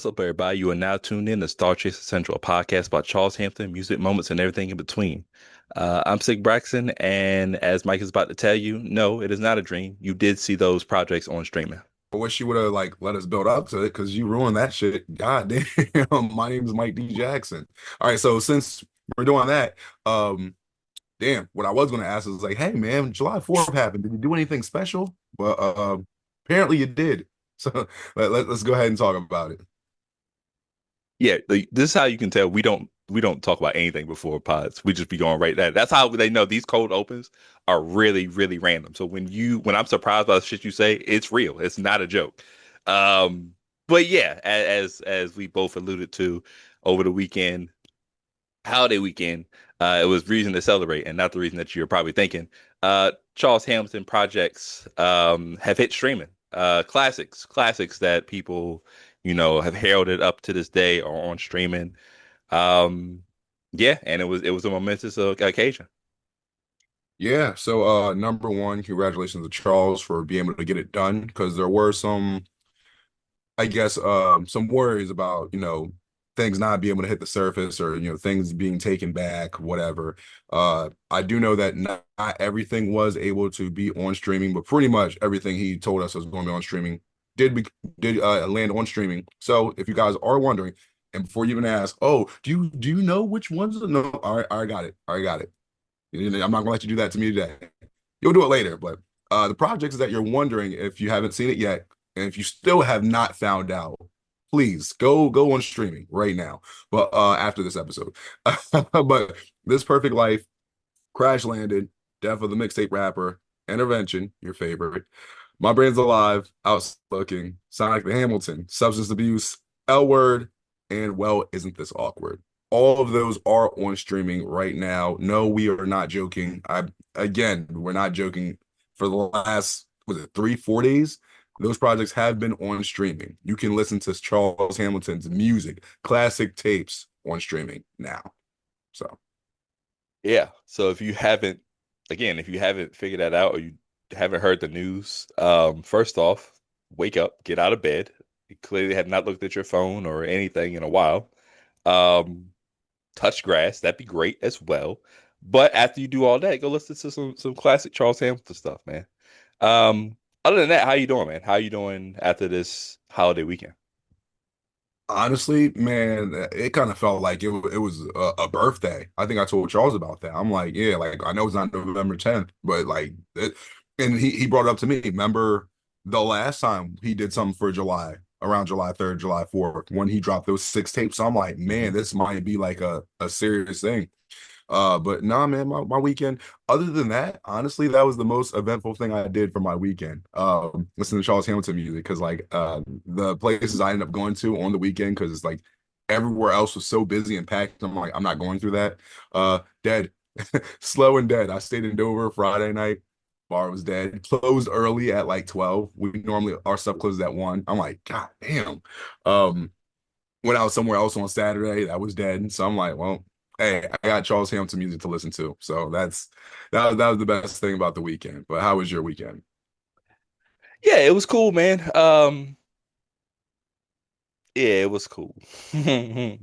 What's up, everybody? You are now tuned in to StarCHaser Central, a podcast about Charles Hampton, music moments, and everything in between. I'm Sig Braxton, and as Mike is about to tell you, no, it is not a dream. You did see those projects on streaming. I wish you would have like let us build up to it because you ruined that shit. God damn. My name is Mike D. Jackson. All right, so since we're doing that, damn, what I was gonna ask is like, hey man, July 4th happened. Did you do anything special? Well, apparently you did. So let's go ahead and talk about it. Yeah, this is how you can tell we don't talk about anything before pods. We just be going right there. That's how they know these cold opens are really, really random. So when I'm surprised by the shit you say, it's real. It's not a joke. Um, but yeah, as we both alluded to over the weekend, holiday weekend, it was reason to celebrate, and not the reason that you're probably thinking. Charles Hamilton projects have hit streaming. Classics that people, have heralded up to this day are on streaming. Um, yeah, and it was a momentous occasion. Yeah, so number one, congratulations to Charles for being able to get it done because there were some I guess some worries about, things not being able to hit the surface or, things being taken back, whatever. I do know that not everything was able to be on streaming, but pretty much everything he told us was going to be on streaming did land on streaming. So if you guys are wondering, and before you even ask, oh, do you know which ones? No, all right, I got it. I got it. I'm not gonna let you do that to me today. You'll do it later, but the projects that you're wondering if you haven't seen it yet, and if you still have not found out, please go on streaming right now. But after this episode, but This Perfect Life, Crash Landed, Death of the Mixtape Rapper, Intervention, your favorite, My Brain's Alive, Outspoken, Sonic the Hamilton, Substance Abuse, L Word, and Well, Isn't This Awkward? All of those are on streaming right now. No, we are not joking. We're not joking. For the last, was it 3, 4 days? Those projects have been on streaming. You can listen to Charles Hamilton's music, classic tapes on streaming now. So Yeah. So if you haven't figured that out or you haven't heard the news, first off, wake up, get out of bed. You clearly have not looked at your phone or anything in a while. Um, Touch grass, that'd be great as well. But after you do all that, go listen to some classic Charles Hamilton stuff, man. Other than that, how you doing, man? How you doing after this holiday weekend? honestly, man, it kind of felt like it was a birthday. I think I told Charles about that. I'm like, yeah, like I know it's not November 10th, but and he brought it up to me. Remember the last time he did something for July, around July 3rd, July 4th, when he dropped those 6 tapes. So I'm like, man, this might be like a serious thing. But nah, man, my weekend, other than that, honestly, that was the most eventful thing I did for my weekend. Listening to Charles Hamilton music because like the places I ended up going to on the weekend because it's like everywhere else was so busy and packed. I'm like, I'm not going through that. Dead, slow and dead. I stayed in Dover Friday night. Bar was dead. Closed early at like 12. We normally our stuff closes at 1. I'm like, God damn. Um, Went out somewhere else on Saturday. That was dead. So I'm like, well, hey, I got Charles Hampton music to listen to. So that was the best thing about the weekend. But how was your weekend? Yeah, it was cool, man. Yeah, it was cool. I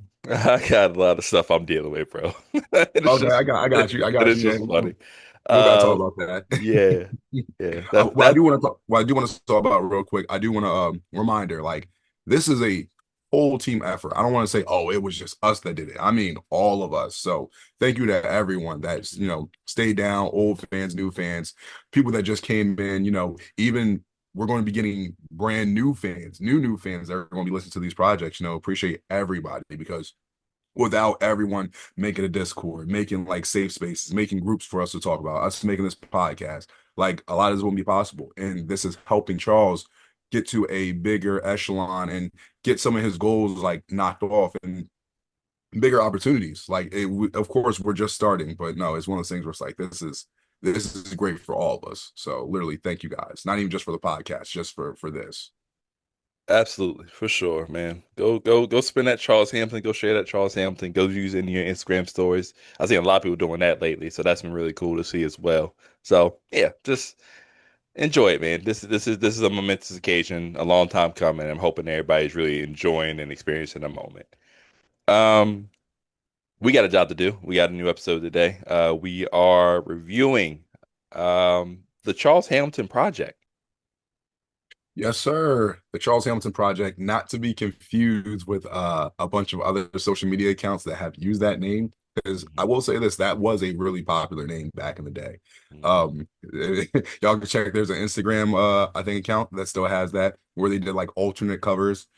got a lot of stuff I'm dealing with, bro. It's Okay, just I got you. I it got is you. just Yeah. funny. We don't gotta talk Um, about that. yeah, yeah. That What I that do want to talk, what I do want to talk about real quick, I do want to reminder, like this is a whole team effort. I don't want to say, oh, it was just us that did it. I mean, all of us. So thank you to everyone that's, stayed down, old fans, new fans, people that just came in, even we're going to be getting brand new fans, new fans that are going to be listening to these projects. Appreciate everybody because without everyone making a Discord, making like safe spaces, making groups for us to talk about, us making this podcast, like a lot of this won't be possible. And this is helping Charles get to a bigger echelon and get some of his goals like knocked off and bigger opportunities. Of course, we're just starting, but no, it's one of those things where it's like this is great for all of us. So literally, thank you guys. Not even just for the podcast, just for this. Absolutely, for sure, man. Go spin that Charles Hampton. Go share that Charles Hampton. Go use it in your Instagram stories. I've seen a lot of people doing that lately, so that's been really cool to see as well. So yeah, just Enjoy it, man. This is a momentous occasion, a long time coming. I'm hoping everybody's really enjoying and experiencing the moment. Um, we got a job to do. We got a new episode today. We are reviewing the Charles Hamilton Project. Yes, sir. The Charles Hamilton Project, not to be confused with a bunch of other social media accounts that have used that name. Because I Mhm. will say this, that was a really popular name back in the day. Mhm. Um, y'all can check. There's an Instagram, I think, account that still has that where they did like alternate covers.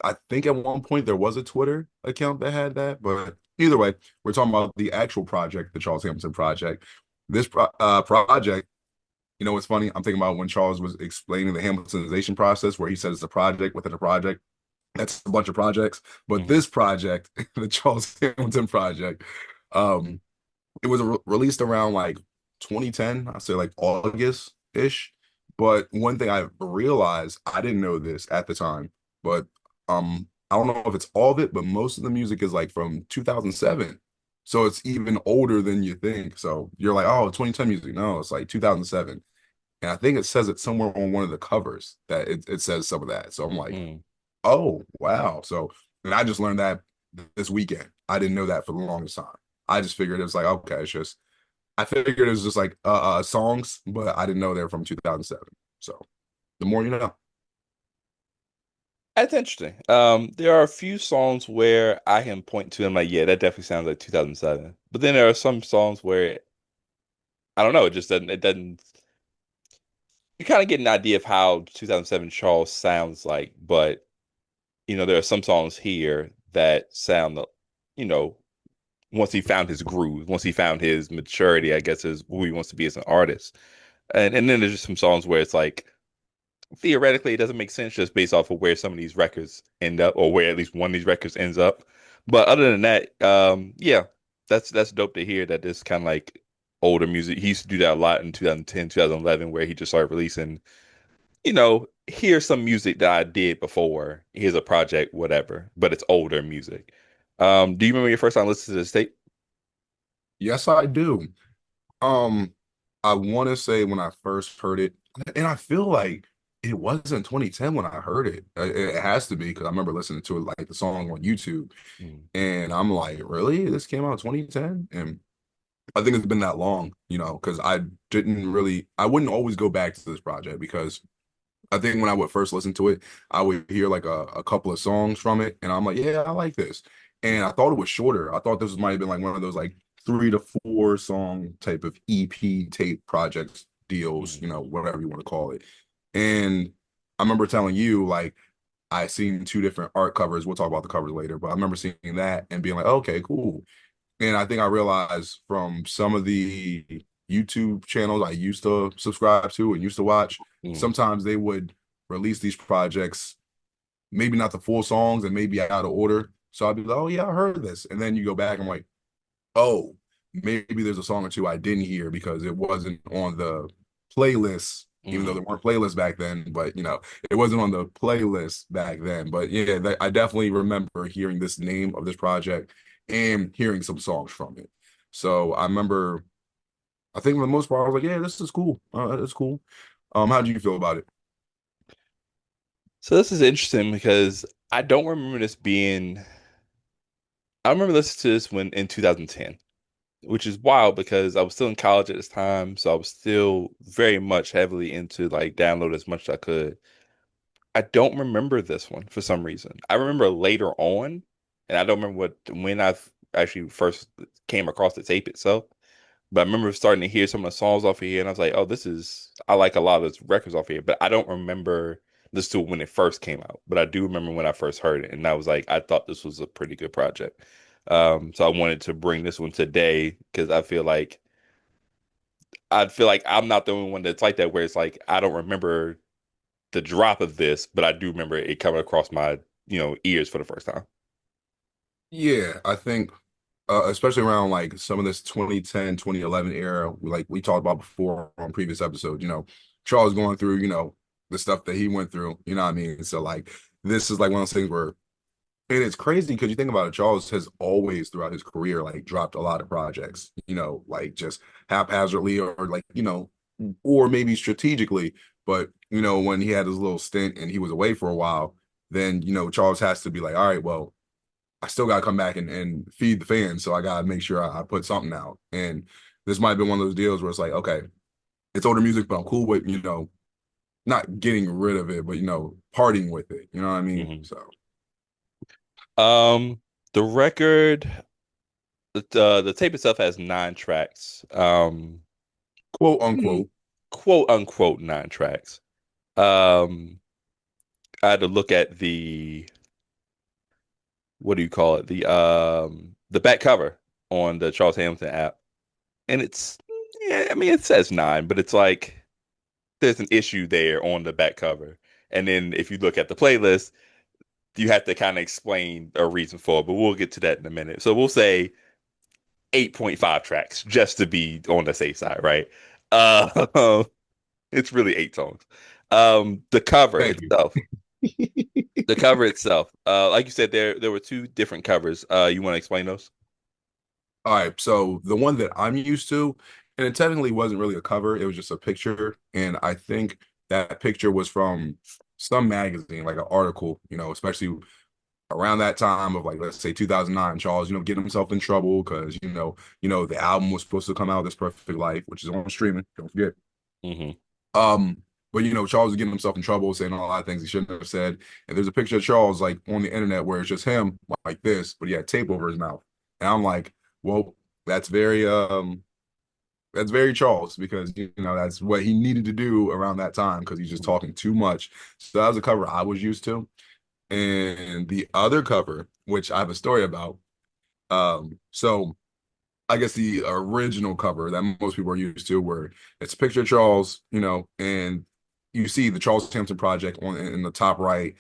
I think at one point there was a Twitter account that had that, but either way, we're talking about the actual project, the Charles Hamilton Project. This project, you know what's funny? I'm thinking about when Charles was explaining the Hamiltonization process, where he said it's a project within a project. That's a bunch of projects. But Mhm. this project, the Charles Hamilton Project, um, it was released around like 2010, I say like August-ish. But one thing I realized, I didn't know this at the time, but I don't know if it's all of it, but most of the music is like from 2007. So it's even older than you think. So you're like, oh, 2010 music. No, it's like 2007. And I think it says it somewhere on one of the covers that it says some of that. So I'm like, Mhm. oh, wow. So, and I just learned that this weekend. I didn't know that for the longest time. I just figured it was like, okay, it's just, I figured it was just like songs, but I didn't know they were from 2007. So the more you know. That's interesting. There are a few songs where I can point to and like, yeah, that definitely sounds like 2007. But then there are some songs where I don't know, it doesn't you kind of get an idea of how 2007 Charles sounds like, but there are some songs here that sound, you know, once he found his groove, once he found his maturity, I guess is who he wants to be as an artist. And then there's just some songs where it's like theoretically it doesn't make sense just based off of where some of these records end up or where at least one of these records ends up. But other than that, yeah, that's dope to hear that this kind of like older music. He used to do that a lot in 2010, 2011, where he just started releasing, here's some music that I did before. Here's a project, whatever, but it's older music. Do you remember your first time listening to this tape? Yes, I do. Um, I want to say when I first heard it, and I feel like it wasn't 2010 when I heard it. It has to be because I remember listening to it like the song on YouTube, Mm, and I'm like, really? This came out 2010? And I think it's been that long, because I wouldn't always go back to this project because I think when I would first listen to it, I would hear like a couple of songs from it, and I'm like, yeah, I like this. And I thought it was shorter. I thought this might have been like one of those like 3 to 4 song type of EP tape projects deals, mm, whatever you want to call it. And I remember telling you like I seen 2 different art covers. We'll talk about the covers later, but I remember seeing that and being like, okay, cool. And I think I realized from some of the YouTube channels I used to subscribe to and used to watch, mm. sometimes they would release these projects, maybe not the full songs and maybe out of order. So I'd be like, oh yeah, I heard this. And then you go back, I'm like, oh, maybe there's a song or two I didn't hear because it wasn't on the playlist, even though Mm. there weren't playlists back then, but it wasn't on the playlist back then. But yeah, I definitely remember hearing this name of this project and hearing some songs from it. So I remember, I think for the most part, I was like, yeah, this is cool. It's cool. How do you feel about it? So this is interesting because I don't remember this being. I remember listening to this when in 2010, which is wild because I was still in college at this time, so I was still very much heavily into like download as much as I could. I don't remember this one for some reason. I remember later on, and I don't remember when I actually first came across the tape itself. But I remember starting to hear some of the songs off of here, and I was like, "Oh, I like a lot of those records off here." But I don't remember this to when it first came out. But I do remember when I first heard it, and I was like, I thought this was a pretty good project. So I wanted to bring this one today because I feel like I'm not the only one that's like that, where it's like I don't remember the drop of this, but I do remember it coming across my ears for the first time. Yeah, I think especially around like some of this 2010, 2011 era, like we talked about before on previous episodes, Charles going through, the stuff that he went through, you know what I mean? So like this is like one of those things where and it's crazy because you think about it, Charles has always throughout his career like dropped a lot of projects, like just haphazardly or like, or maybe strategically. But when he had his little stint and he was away for a while, then Charles has to be like, all right, well, I still got to come back and feed the fans, so I got to make sure I put something out. And this might have been one of those deals where it's like, okay, it's older music, but I'm cool with not getting rid of it, but parting with it. You know what I mean? Hmm. So The record, the tape itself has 9 tracks. quote Hmm, unquote. quote unquote 9 tracks. Um, I had to look at the what do you call it? The back cover on the Charles Hamilton app. And it's yeah, I mean it says 9, but it's like there's an issue there on the back cover. And then if you look at the playlist, you have to kind of explain a reason for it, but we'll get to that in a minute. So we'll say 8.5 tracks just to be on the safe side, right? Uh, it's really 8 songs. The cover Thank you. itself, the cover itself, like you said, there were 2 different covers. You want to explain those? All right, so the one that I'm used to, and it technically wasn't really a cover, it was just a picture. And I think that picture was from some magazine, like an article, especially around that time of like let's say 2009, Charles, getting himself in trouble because the album was supposed to come out, This Perfect Life, which is on streaming, don't forget. Hmm. Um, but Charles was getting himself in trouble, saying a lot of things he shouldn't have said. And there's a picture of Charles like on the internet where it's just him like this, but he had tape over his mouth. And I'm like, well, that's very Charles because that's what he needed to do around that time because he's just talking too much. So that was a cover I was used to. And the other cover, which I have a story about, so I guess the original cover that most people are used to, where it's a picture of Charles, and you see the Charles Hampton Project on in the top right,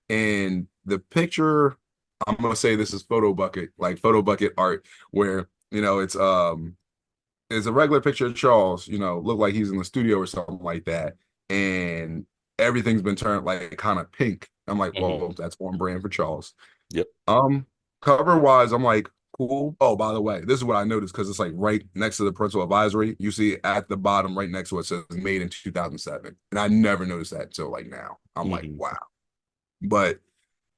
and the picture, I'm gonna say this is photo bucket, like photo bucket art, where it's a regular picture of Charles, look like he's in the studio or something like that, and everything's been turned like kind of pink. I'm like, Hmm. well, that's on brand for Charles. Yep. Um, Cover wise, I'm like, cool. Oh, by the way, this is what I noticed because it's like right next to the parental advisory. You see at the bottom, right next to it says made in 2007. And I never noticed that until like now. I'm like, Hmm. wow. But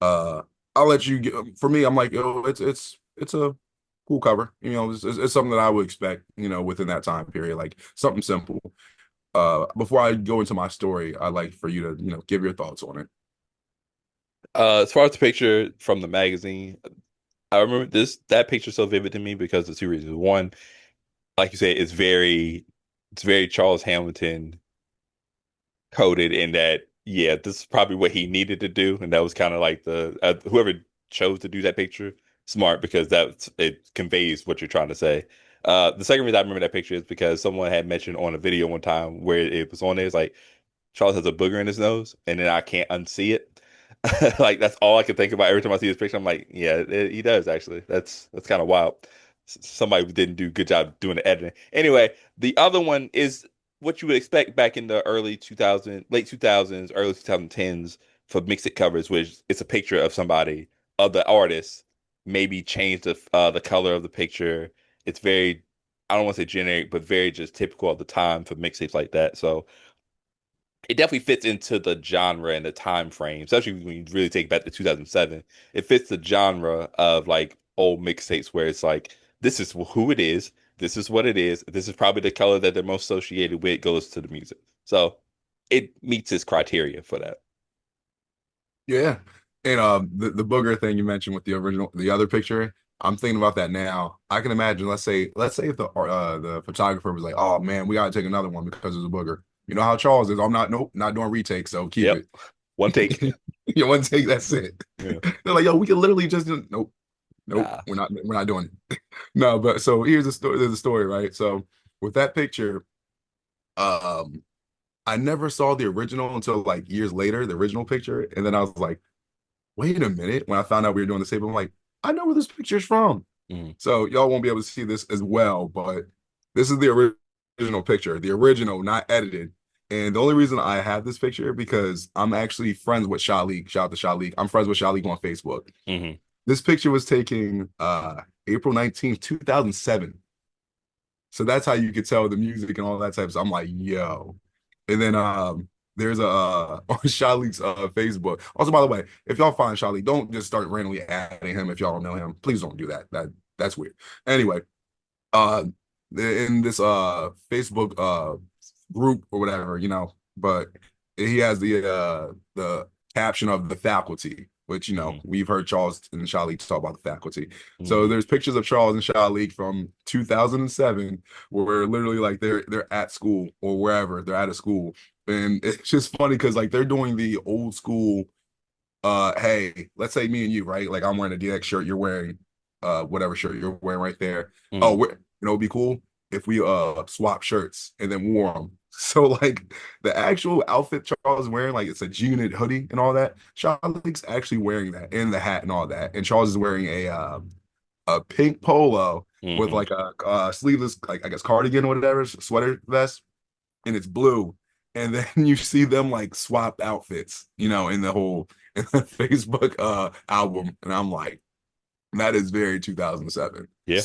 uh I'll let you get for me, I'm like, it's a cool cover. It's something that I would expect, within that time period, like something simple. Before I go into my story, I'd like for you to, give your thoughts on it. As far as the picture from the magazine, I remember that picture so vivid to me because of 2 reasons. One, like you said, it's very Charles Hamilton coded in that, yeah, this is probably what he needed to do, and that was kind of like the whoever chose to do that picture, smart because it conveys what you're trying to say. The second reason I remember that picture is because someone had mentioned on a video one time where it was on there, it's like Charles has a booger in his nose, and then I can't unsee it. Like that's all I can think about every time I see this picture. I'm like, yeah, he does actually. That's kind of wild. Somebody didn't do a good job doing the editing. Anyway, the other one is what you would expect back in the early 2000s, late 2000s, early 2010s for mixed covers, which it's a picture of somebody, of the artist, maybe change the color of the picture. It's very, I don't want to say generic, but very just typical of the time for mixtapes like that. So it definitely fits into the genre and the time frame, especially when you really take it back to 2007. It fits the genre of like old mixtapes where it's like, this is who it is, this is what it is, this is probably the color that they're most associated with goes to the music. So it meets its criteria for that. Yeah. And the booger thing you mentioned with the other picture, I'm thinking about that now. I can imagine, let's say if the photographer was like, "Oh man, we gotta take another one because there's a booger." You know how Charles is. I'm not, nope, not doing retakes, so keep Yep. it. One take. One take, that's it. Yeah. They're like, "Yo, we can literally just nope, nope, Nah. we're not doing it." No, but so here's the story. There's a story, right? So with that picture, um, I never saw the original until like years later, the original picture, and then I was like, wait a minute. When I found out we were doing the same, I'm like, I know where this picture's from. Mhm. So y'all won't be able to see this as well, but this is the original picture, the original, not edited. And the only reason I have this picture because I'm actually friends with Shalik. Shout out to Shalik. I'm friends with Shalik on Facebook. Mhm. This picture was taken April 19th, 2007. So that's how you could tell the music and all that type of stuff. I'm like, yo. And then there's a on Shalique's Facebook. Also, by the way, if y'all find Shalique, don't just start randomly adding him if y'all don't know him. Please don't do that. That's weird. Anyway, uh in this Facebook group or whatever, but he has the caption of the faculty, which Hmm. we've heard Charles and Shalique talk about the faculty. So Hmm. there's pictures of Charles and Shalique from 2007 where literally like they're at school or wherever they're at a school. And it's just funny because like they're doing the old school hey, let's say me and you, right? Like I'm wearing a DX shirt, you're wearing whatever shirt you're wearing right there. Oh, Hmm. it'd be cool if we swap shirts and then wore them. So like the actual outfit Charles is wearing, like it's a G-Unit hoodie and all that. Charlie's actually wearing that and the hat and all that. And Charles is wearing a pink polo with Hmm. like a sleeveless, like I guess cardigan or whatever, sweater vest, and it's blue. And then you see them like swap outfits, in the whole in the Facebook album. And I'm like, that is very 2007. Yeah.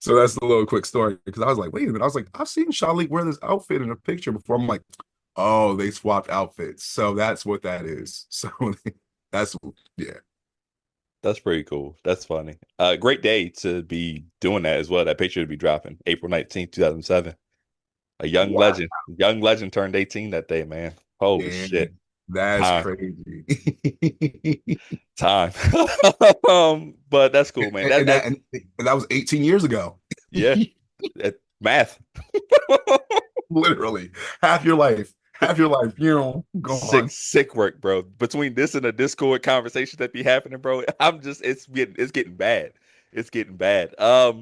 So that's a little quick story because I was like, wait a minute. I was like, I've seen Shalique wear this outfit in a picture before. I'm like, oh, they swapped outfits. So that's what that is. So that's yeah. That's pretty cool. That's funny. Great day to be doing that as well. That picture to be dropping April 19th, 2007. A Wow. young legend turned 18 that day, man. Holy Yeah, shit. that's Time, crazy. time. But that's cool, man. And that was 18 years ago. Yeah, math. Literally half your life. Half your life, Sick, gone. sick work, bro. Between this and the Discord conversation that be happening, bro, it's getting bad. It's getting bad. But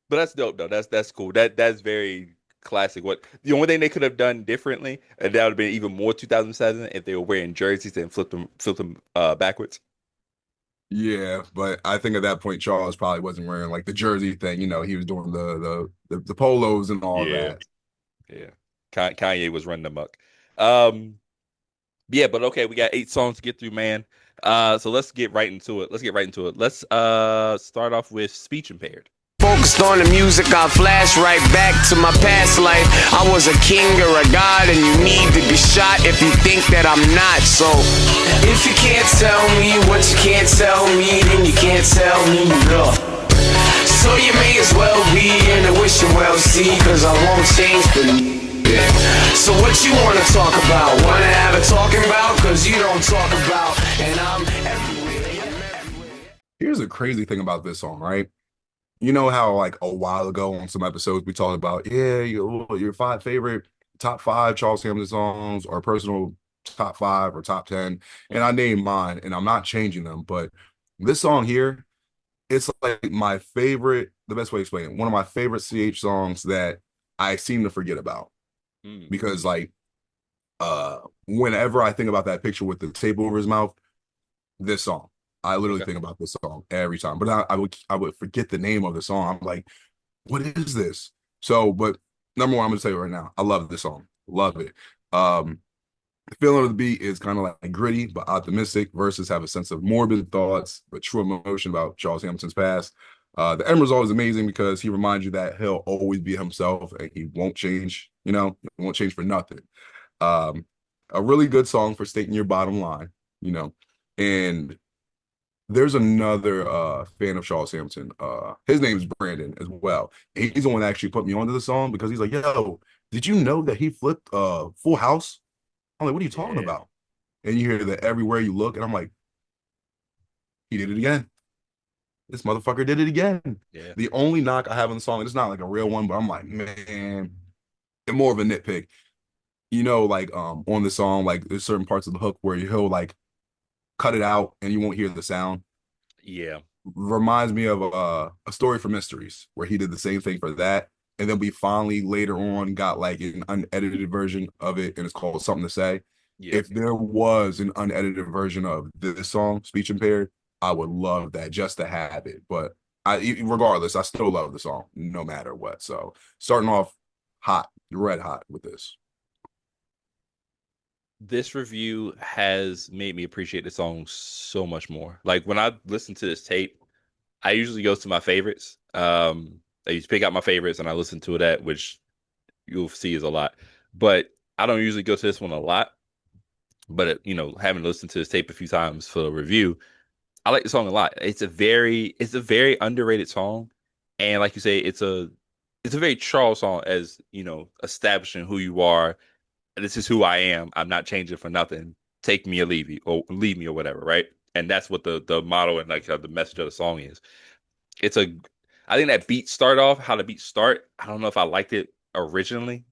that's dope though. That's cool. That's very classic. What the only thing they could have done differently, and that would have been even more 2007 if they were wearing jerseys and flipped them backwards. Yeah, but I think at that point Charles probably wasn't wearing like the jersey thing. He was doing the polos and all Yeah, that. yeah. Kanye was running amok. Um, yeah, but okay, we got 8 songs to get through, man. So let's get right into it. Let's start off with speech impaired. Focused on the music, I flash right back to my past life. I was a king or a god, and you need to be shot if you think that I'm not. So, if you can't tell me what you can't tell me, then you can't tell me no. So you may as well be in a wish you well see, cause I won't change for you. So what you wanna talk about? Wanna have a talking about? Cause you don't talk about, and I'm everywhere. Here's a crazy thing about this song, right? You know how like a while ago on some episodes we talked about, yeah, your five favorite top five Charles Hamilton songs or personal top five or top 10. And I Mhm. named mine and I'm not changing them, but this song here, it's like my favorite, the best way to explain it, one of my favorite CH songs that I seem to forget about Mm. because like whenever I think about that picture with the tape over his mouth, this song. I literally Okay. think about this song every time. But I would forget the name of the song. I'm like, what is this? So, but number one, I'm gonna tell you right now, I love this song. Love it. Um, the feeling of the beat is kind of like gritty but optimistic. Verses have a sense of morbid thoughts but true emotion about Charles Hamilton's past. The end result is amazing because he reminds you that he'll always be himself and he won't change. He won't change for nothing. Um, a really good song for stating your bottom line. You know, and there's another fan of Charles Hampton. His name is Brandon as well. He's the one that actually put me onto the song because he's like, "Yo, did you know that he flipped Full House?" I'm like, "What are you talking Yeah. about?" And you hear that everywhere you look, and I'm like, "He did it again. This motherfucker did it again." Yeah. The only knock I have on the song, it's not like a real one, but I'm like, man, and more of a nitpick. Like on the song, like there's certain parts of the hook where he'll like cut it out and you won't hear the sound. Yeah. Reminds me of a story for mysteries where he did the same thing for that, and then we finally later on got like an unedited version of it, and it's called Something to Say. Yeah. If there was an unedited version of this song, Speech Impaired, I would love that just to have it. But regardless, I still love the song no matter what. So starting off hot, red hot with this. This review has made me appreciate the song so much more. Like when I listen to this tape, I usually go to my favorites. I used to pick out my favorites and I listen to that, which you'll see is a lot. But I don't usually go to this one a lot. But having listened to this tape a few times for a review, I like the song a lot. It's a very underrated song, and like you say, it's a very Charles song, as establishing who you are. This is who I am. I'm not changing for nothing. Take me or leave me or whatever, right? And that's what the motto and like the message of the song is. It's a I think that beat start off, how the beat start. I don't know if I liked it originally,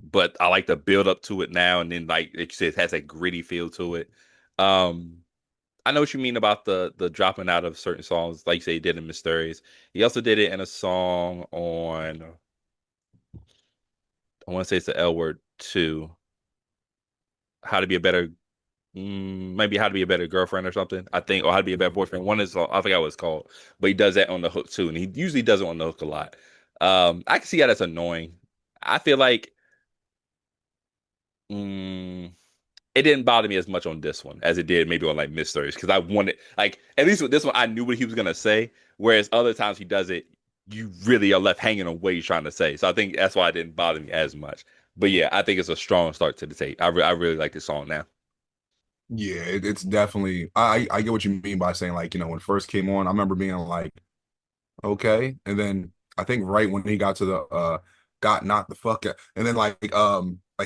but I like the build up to it now, and then like you said, it has that gritty feel to it. Um, I know what you mean about the dropping out of certain songs, like you say he did in Mysterious. He also did it in a song on, I want to say it's the L Word too. How to be a better, maybe how to be a better girlfriend or something. I think, or how to be a better boyfriend. One is I forgot what it's called, but he does that on the hook too, and he usually does it on the hook a lot. I can see how that's annoying. I feel like, mm, it didn't bother me as much on this one as it did maybe on like Mysteries, because I wanted, like, at least with this one I knew what he was gonna say, whereas other times he does it, you really are left hanging on what he's trying to say. So I think that's why it didn't bother me as much. But yeah, I think it's a strong start to the tape. I really like this song now. Yeah, it's definitely. I get what you mean by saying like when it first came on, I remember being like, okay, and then I think right when he got to the got knocked the fuck out, and then like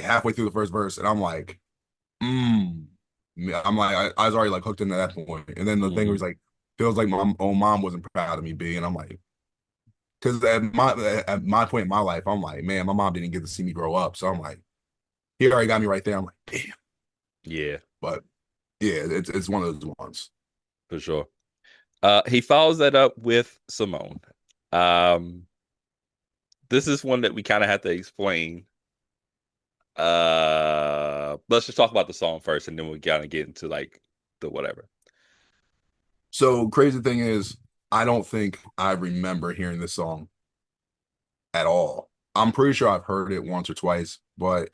halfway through the first verse, and I'm like, mm. Yeah, I'm like I was already like hooked into that point, and then the thing Hmm. was like feels like my own mom wasn't proud of me, B, and I'm like, because at my point in my life, I'm like, man, my mom didn't get to see me grow up, so I'm like, he already got me right there. I'm like, damn, Yeah, but yeah, it's one of those ones. for sure. He follows that up with Simone. Um, this is one that we kind of have to explain. Let's just talk about the song first, and then we'll kind of get into like the whatever. So crazy thing is, I don't think I remember hearing this song at all. I'm pretty sure I've heard it once or twice, but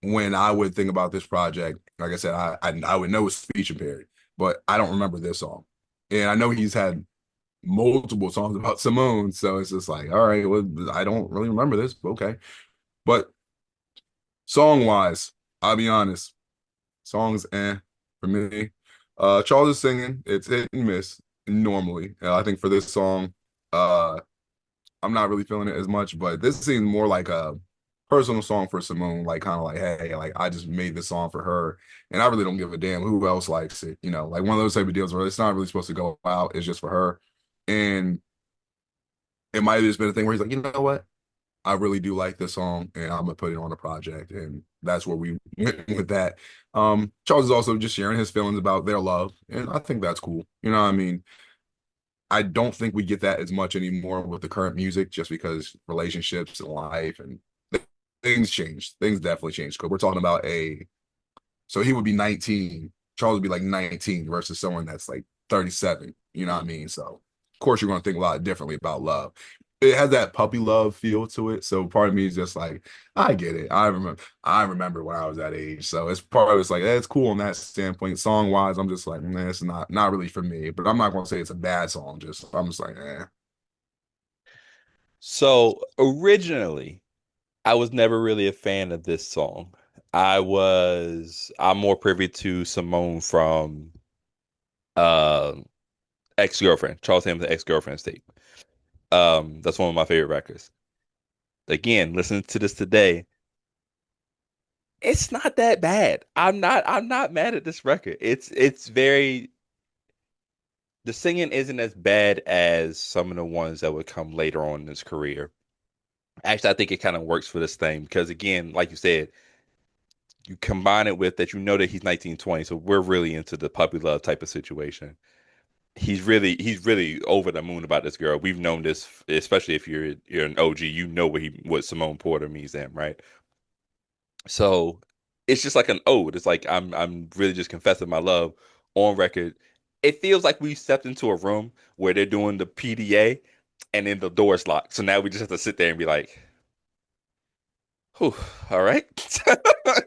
when I would think about this project, like I said, I would know it's speech impaired, but I don't remember this song. And I know he's had multiple songs about Simone, so it's just like, all right, well, I don't really remember this, but okay. But song wise, I'll be honest, songs for me. Charles is singing, it's hit and miss normally. I think for this song, uh I'm not really feeling it as much, but this seems more like a personal song for Simone, like kind of like, hey, like I just made this song for her, and I really don't give a damn who else likes it. Like one of those type of deals where it's not really supposed to go out, it's just for her. And it might have just been a thing where he's like, you know what? I really do like this song, and I'm gonna put it on a project, and that's where we went with that. Charles is also just sharing his feelings about their love, and I think that's cool. You know what I mean? I don't think we get that as much anymore with the current music, just because relationships and life and things changed. Things definitely changed. Because we're talking about so he would be 19. Charles would be like 19 versus someone that's like 37. You know what I Mm. mean? So, of course, you're going to think a lot differently about love. It has that puppy love feel to it. So part of me is just like, I get it. I remember when I was that age. So it's part of it's like, it's cool on that standpoint. Song wise, I'm just like, man, it's not really for me. But I'm not gonna say it's a bad song. I'm just like, eh. So originally, I was never really a fan of this song. I'm more privy to Simone from uh Ex-Girlfriend, Charles Hamilton Ex-Girlfriend's tape. That's one of my favorite records. Again, listening to this today, it's not that bad. I'm not mad at this record. It's very the singing isn't as bad as some of the ones that would come later on in his career. Actually, I think it kind of works for this thing because again, like you said, you combine it with that that he's 1920, so we're really into the puppy love type of situation. He's really over the moon about this girl. We've known this, especially if you're an OG, what Simone Porter means to him, right? So it's just like an ode. It's like I'm really just confessing my love on record. It feels like we stepped into a room where they're doing the PDA and then the door's locked. So now we just have to sit there and be like, whew, all right.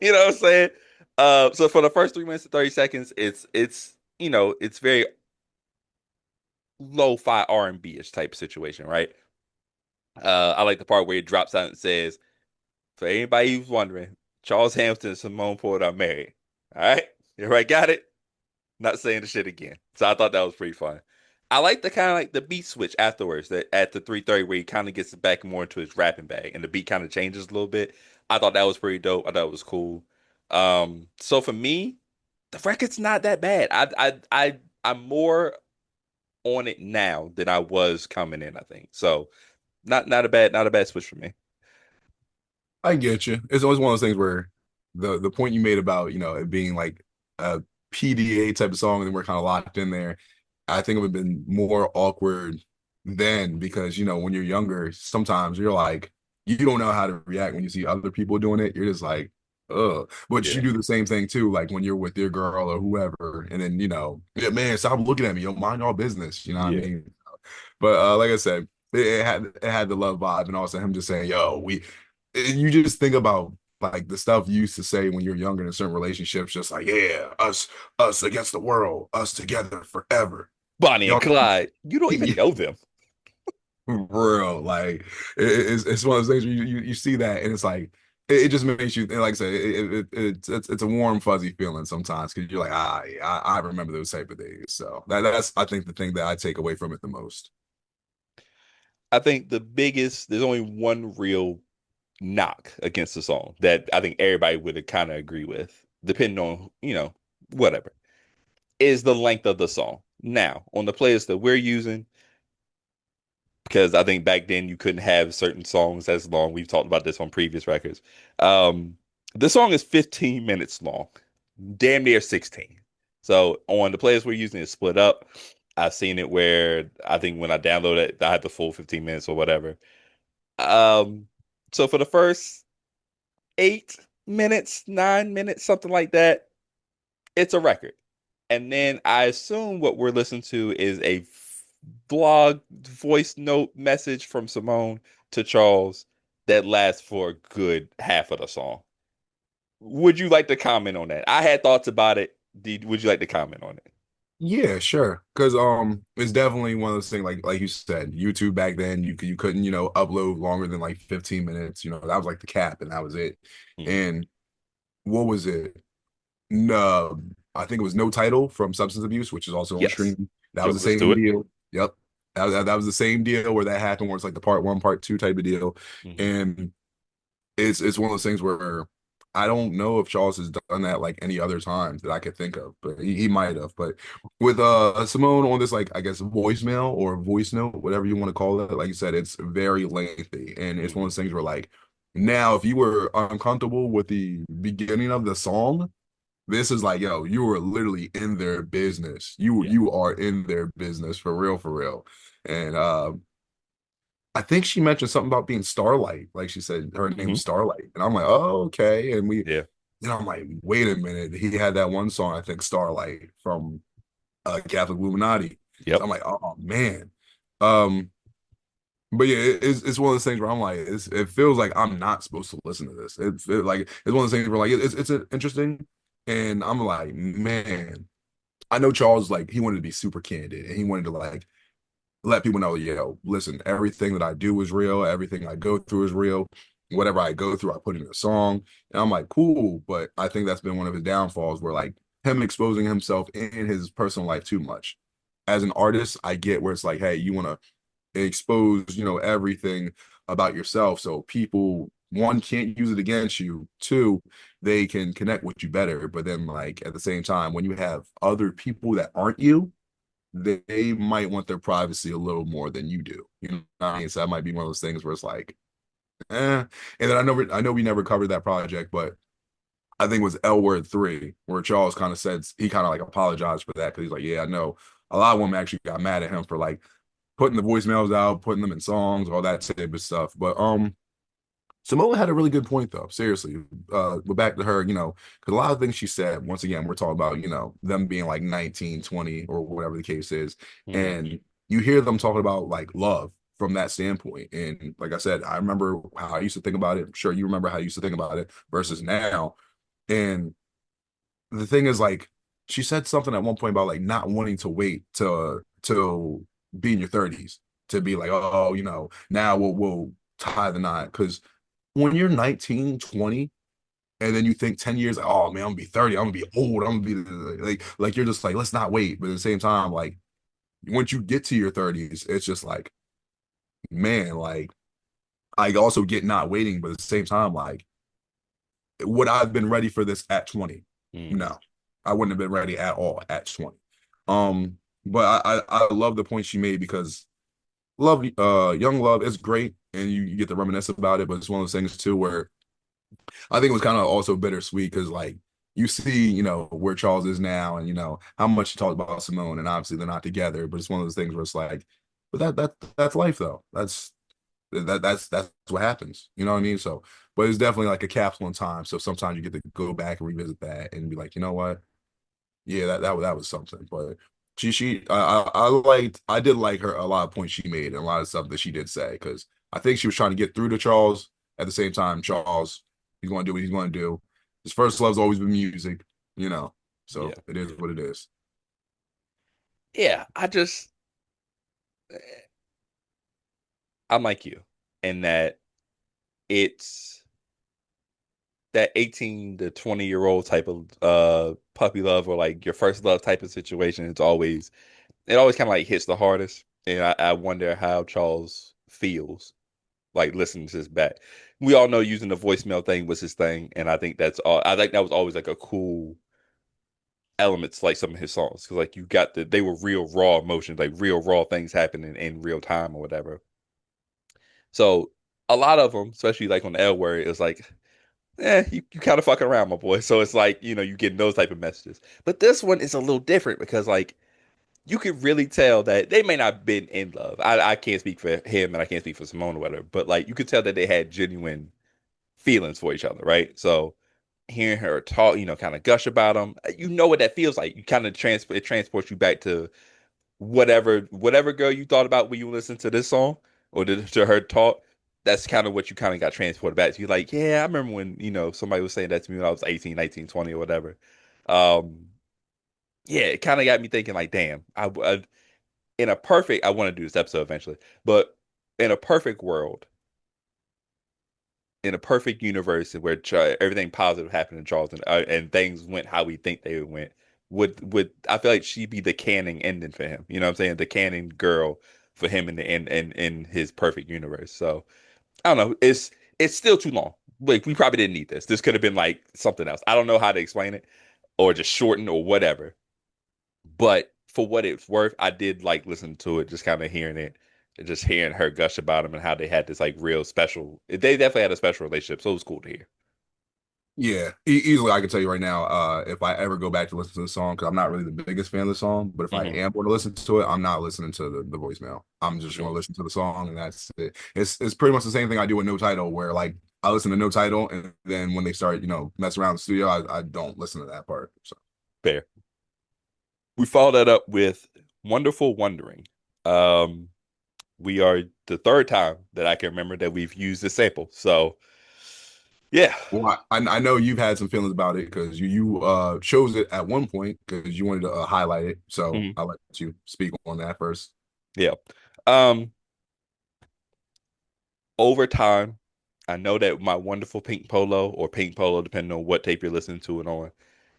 You know what I'm saying? So for the first 3 minutes and 30 seconds, it's very lo-fi R&B-ish type situation, right? I like the part where it drops out and says, "For anybody who's wondering, Charles Hampton and Simone Porter are married." All right, everybody got it. Not saying the shit again. So I thought that was pretty fun. I like the kind of like the beat switch afterwards that at the 3:30 where he kind of gets back more into his rapping bag and the beat kind of changes a little bit. I thought that was pretty dope. I thought it was cool. So for me, the record's not that bad. I'm more on it now than I was coming in, I think. So not a bad switch for me. I get you. It's always one of those things where the point you made about, it being like a PDA type of song and then we're kind of locked in there. I think it would have been more awkward then because, when you're younger, sometimes you're like, you don't know how to react when you see other people doing it. You're just like, ugh. But you Yeah. do the same thing too, like when you're with your girl or whoever, and then, yeah, man, stop looking at me. Don't mind your business. You know what I Yeah. mean? But like I said, it had the love vibe, and also him just saying, "Yo, you just think about like the stuff you used to say when you're younger in certain relationships, just like, yeah, us against the world, us together forever. Bonnie and Y'all, Clyde, you don't even know them. real, like it's one of those things where you see that and it's like it just makes you, and like I said, it's a warm fuzzy feeling sometimes because you're like, I remember those type of days. So that's I think the thing that I take away from it the most. I think there's only one real knock against the song that I think everybody would kind of agree with, depending on, whatever, is the length of the song. Now, on the playlist that we're using, because I think back then you couldn't have certain songs as long. We've talked about this on previous records. Um, the song is 15 minutes long, damn near 16. So on the playlist we're using, it's split up. I've seen it where I think when I download it, I have the full 15 minutes or whatever. Um, so for the first 8 minutes, 9 minutes, something like that, it's a record. And then I assume what we're listening to is a blog voice note message from Simone to Charles that lasts for a good half of the song. Would you like to comment on that? I had thoughts about it. Would you like to comment on it? Yeah, sure. Because it's definitely one of those things like you said, YouTube back then you couldn't, upload longer than like 15 minutes. That was like the cap and that was it. Mhm. And what was it? No, I think it was No Title from Substance Abuse, which is also on Yes. stream. That was Yep, the let's do same it. deal. Yep. That was the same deal where that happened where it's like the part one, part two type of deal. Mhm. And it's one of those things where I don't know if Charles has done that like any other times that I could think of, but he might have. But with Simone on this, like I guess voicemail or voice note, whatever you want to call it, like you said, it's very lengthy. And it's one of Mhm. those things where like now if you were uncomfortable with the beginning of the song, this is like, yo, you were literally in their business. You Yeah. you are in their business for real, for real. And I think she mentioned something about being Starlight. Like she said her name was Mhm. Starlight. And I'm like, oh, okay. And Yeah. I'm like, wait a minute. He had that one song, I think, Starlight from Catholic Illuminati. So Yep. I'm like, oh man. Um, but yeah, it's one of those things where I'm like, it feels like I'm not supposed to listen to this. Like it's one of those things where like it's interesting. And I'm like, man, I know Charles like he wanted to be super candid and he wanted to like let people know, listen, everything that I do is real, everything I go through is real. Whatever I go through, I put in a song. And I'm like, cool. But I think that's been one of his downfalls where like him exposing himself in his personal life too much. As an artist, I get where it's like, hey, you want to expose, everything about yourself. So people, one, can't use it against you. Two, they can connect with you better. But then like at the same time, when you have other people that aren't you, they might want their privacy a little more than you do. You know what I mean? So that might be one of those things where it's like, eh. And then I know we never covered that project, but I think it was L Word 3, where Charles kind of said he kind of like apologized for that because he's like, yeah, I know a lot of women actually got mad at him for like putting the voicemails out, putting them in songs, all that type of stuff. But Samoa had a really good point though. Seriously, but back to her, because a lot of things she said. Once again, we're talking about them being like 19, 20, or whatever the case is, Mhm. and you hear them talking about like love from that standpoint. And like I said, I remember how I used to think about it. I'm sure you remember how I used to think about it versus now. And the thing is, like, she said something at one point about like not wanting to wait to be in your 30s to be like, oh, now we'll tie the knot. Because when you're 19, 20, and then you think 10 years, oh man, I'm gonna be 30, I'm gonna be old, I'm gonna be like you're just like, let's not wait. But at the same time, like once you get to your 30s, it's just like, man, like I also get not waiting, but at the same time, like would I have been ready for this at 20? Mhm. No, I wouldn't have been ready at all at 20. But I love the point she made because love, young love is great, and you get to reminisce about it. But it's one of those things too where I think it was kind of also bittersweet because like you see, where Charles is now, and how much he talked about Simone, and obviously they're not together. But it's one of those things where it's like, but that's life though. That's what happens. You know what I mean? So, but it's definitely like a capsule in time. So sometimes you get to go back and revisit that and be like, you know what? Yeah, that was something. But I did like her a lot of points she made and a lot of stuff that she did say because I think she was trying to get through to Charles. At the same time, Charles, he's going to do what he's going to do. His first love's always been music, Yeah. so it is what it is. Yeah, I'm like you in that it's that 18 to 20-year-old type of puppy love or like your first love type of situation. It always kind of like hits the hardest. And I wonder how Charles feels like listening to this back. We all know using the voicemail thing was his thing, and I think that was always like a cool element to like some of his songs because like they were real raw emotions, like real raw things happening in real time or whatever. So a lot of them, especially like on the L word, it was like, you kind of fucking around, my boy. So it's like, you getting those type of messages. But this one is a little different because like you could really tell that they may not have been in love. I can't speak for him and I can't speak for Simone or whatever, but like you could tell that they had genuine feelings for each other, right? So hearing her talk, kind of gush about him, you know what that feels like. You kind of it transports you back to whatever girl you thought about when you listened to this song or to her talk. That's kind of what you kind of got transported back to. You're like, yeah, I remember when, somebody was saying that to me when I was 18, 19, 20 or whatever. Um, yeah, it kind of got me thinking like, damn, I want to do this episode eventually, but in a perfect world, in a perfect universe where everything positive happened in Charleston and things went how we think they went, would I feel like she'd be the canon ending for him? You know what I'm saying? The canon girl for him in the end in his perfect universe. So I don't know. It's still too long. Like we probably didn't need this. This could have been like something else. I don't know how to explain it or just shorten or whatever. But for what it's worth, I did like listening to it, just kind of hearing it, and just hearing her gush about him and how they had this like real special. They definitely had a special relationship, so it was cool to hear. Yeah, easily I can tell you right now, if I ever go back to listen to the song, because I'm not really the biggest fan of the song, but if I Hmm. am going to listen to it, I'm not listening to the voicemail. I'm For just going sure. to listen to the song, and that's it. It's pretty much the same thing I do with No Title, where like I listen to No Title, and then when they start, mess around in the studio, I don't listen to that part. So Fair. We follow that up with Wonderful Wondering. Um, we are the third time that I can remember that we've used this sample. So yeah. well, I know you've had some feelings about it because you chose it at one point because you wanted to highlight it. So Mhm. I'll let you speak on that first. Yeah. Um, Over time, I know that my wonderful pink polo or pink polo, depending on what tape you're listening to it on,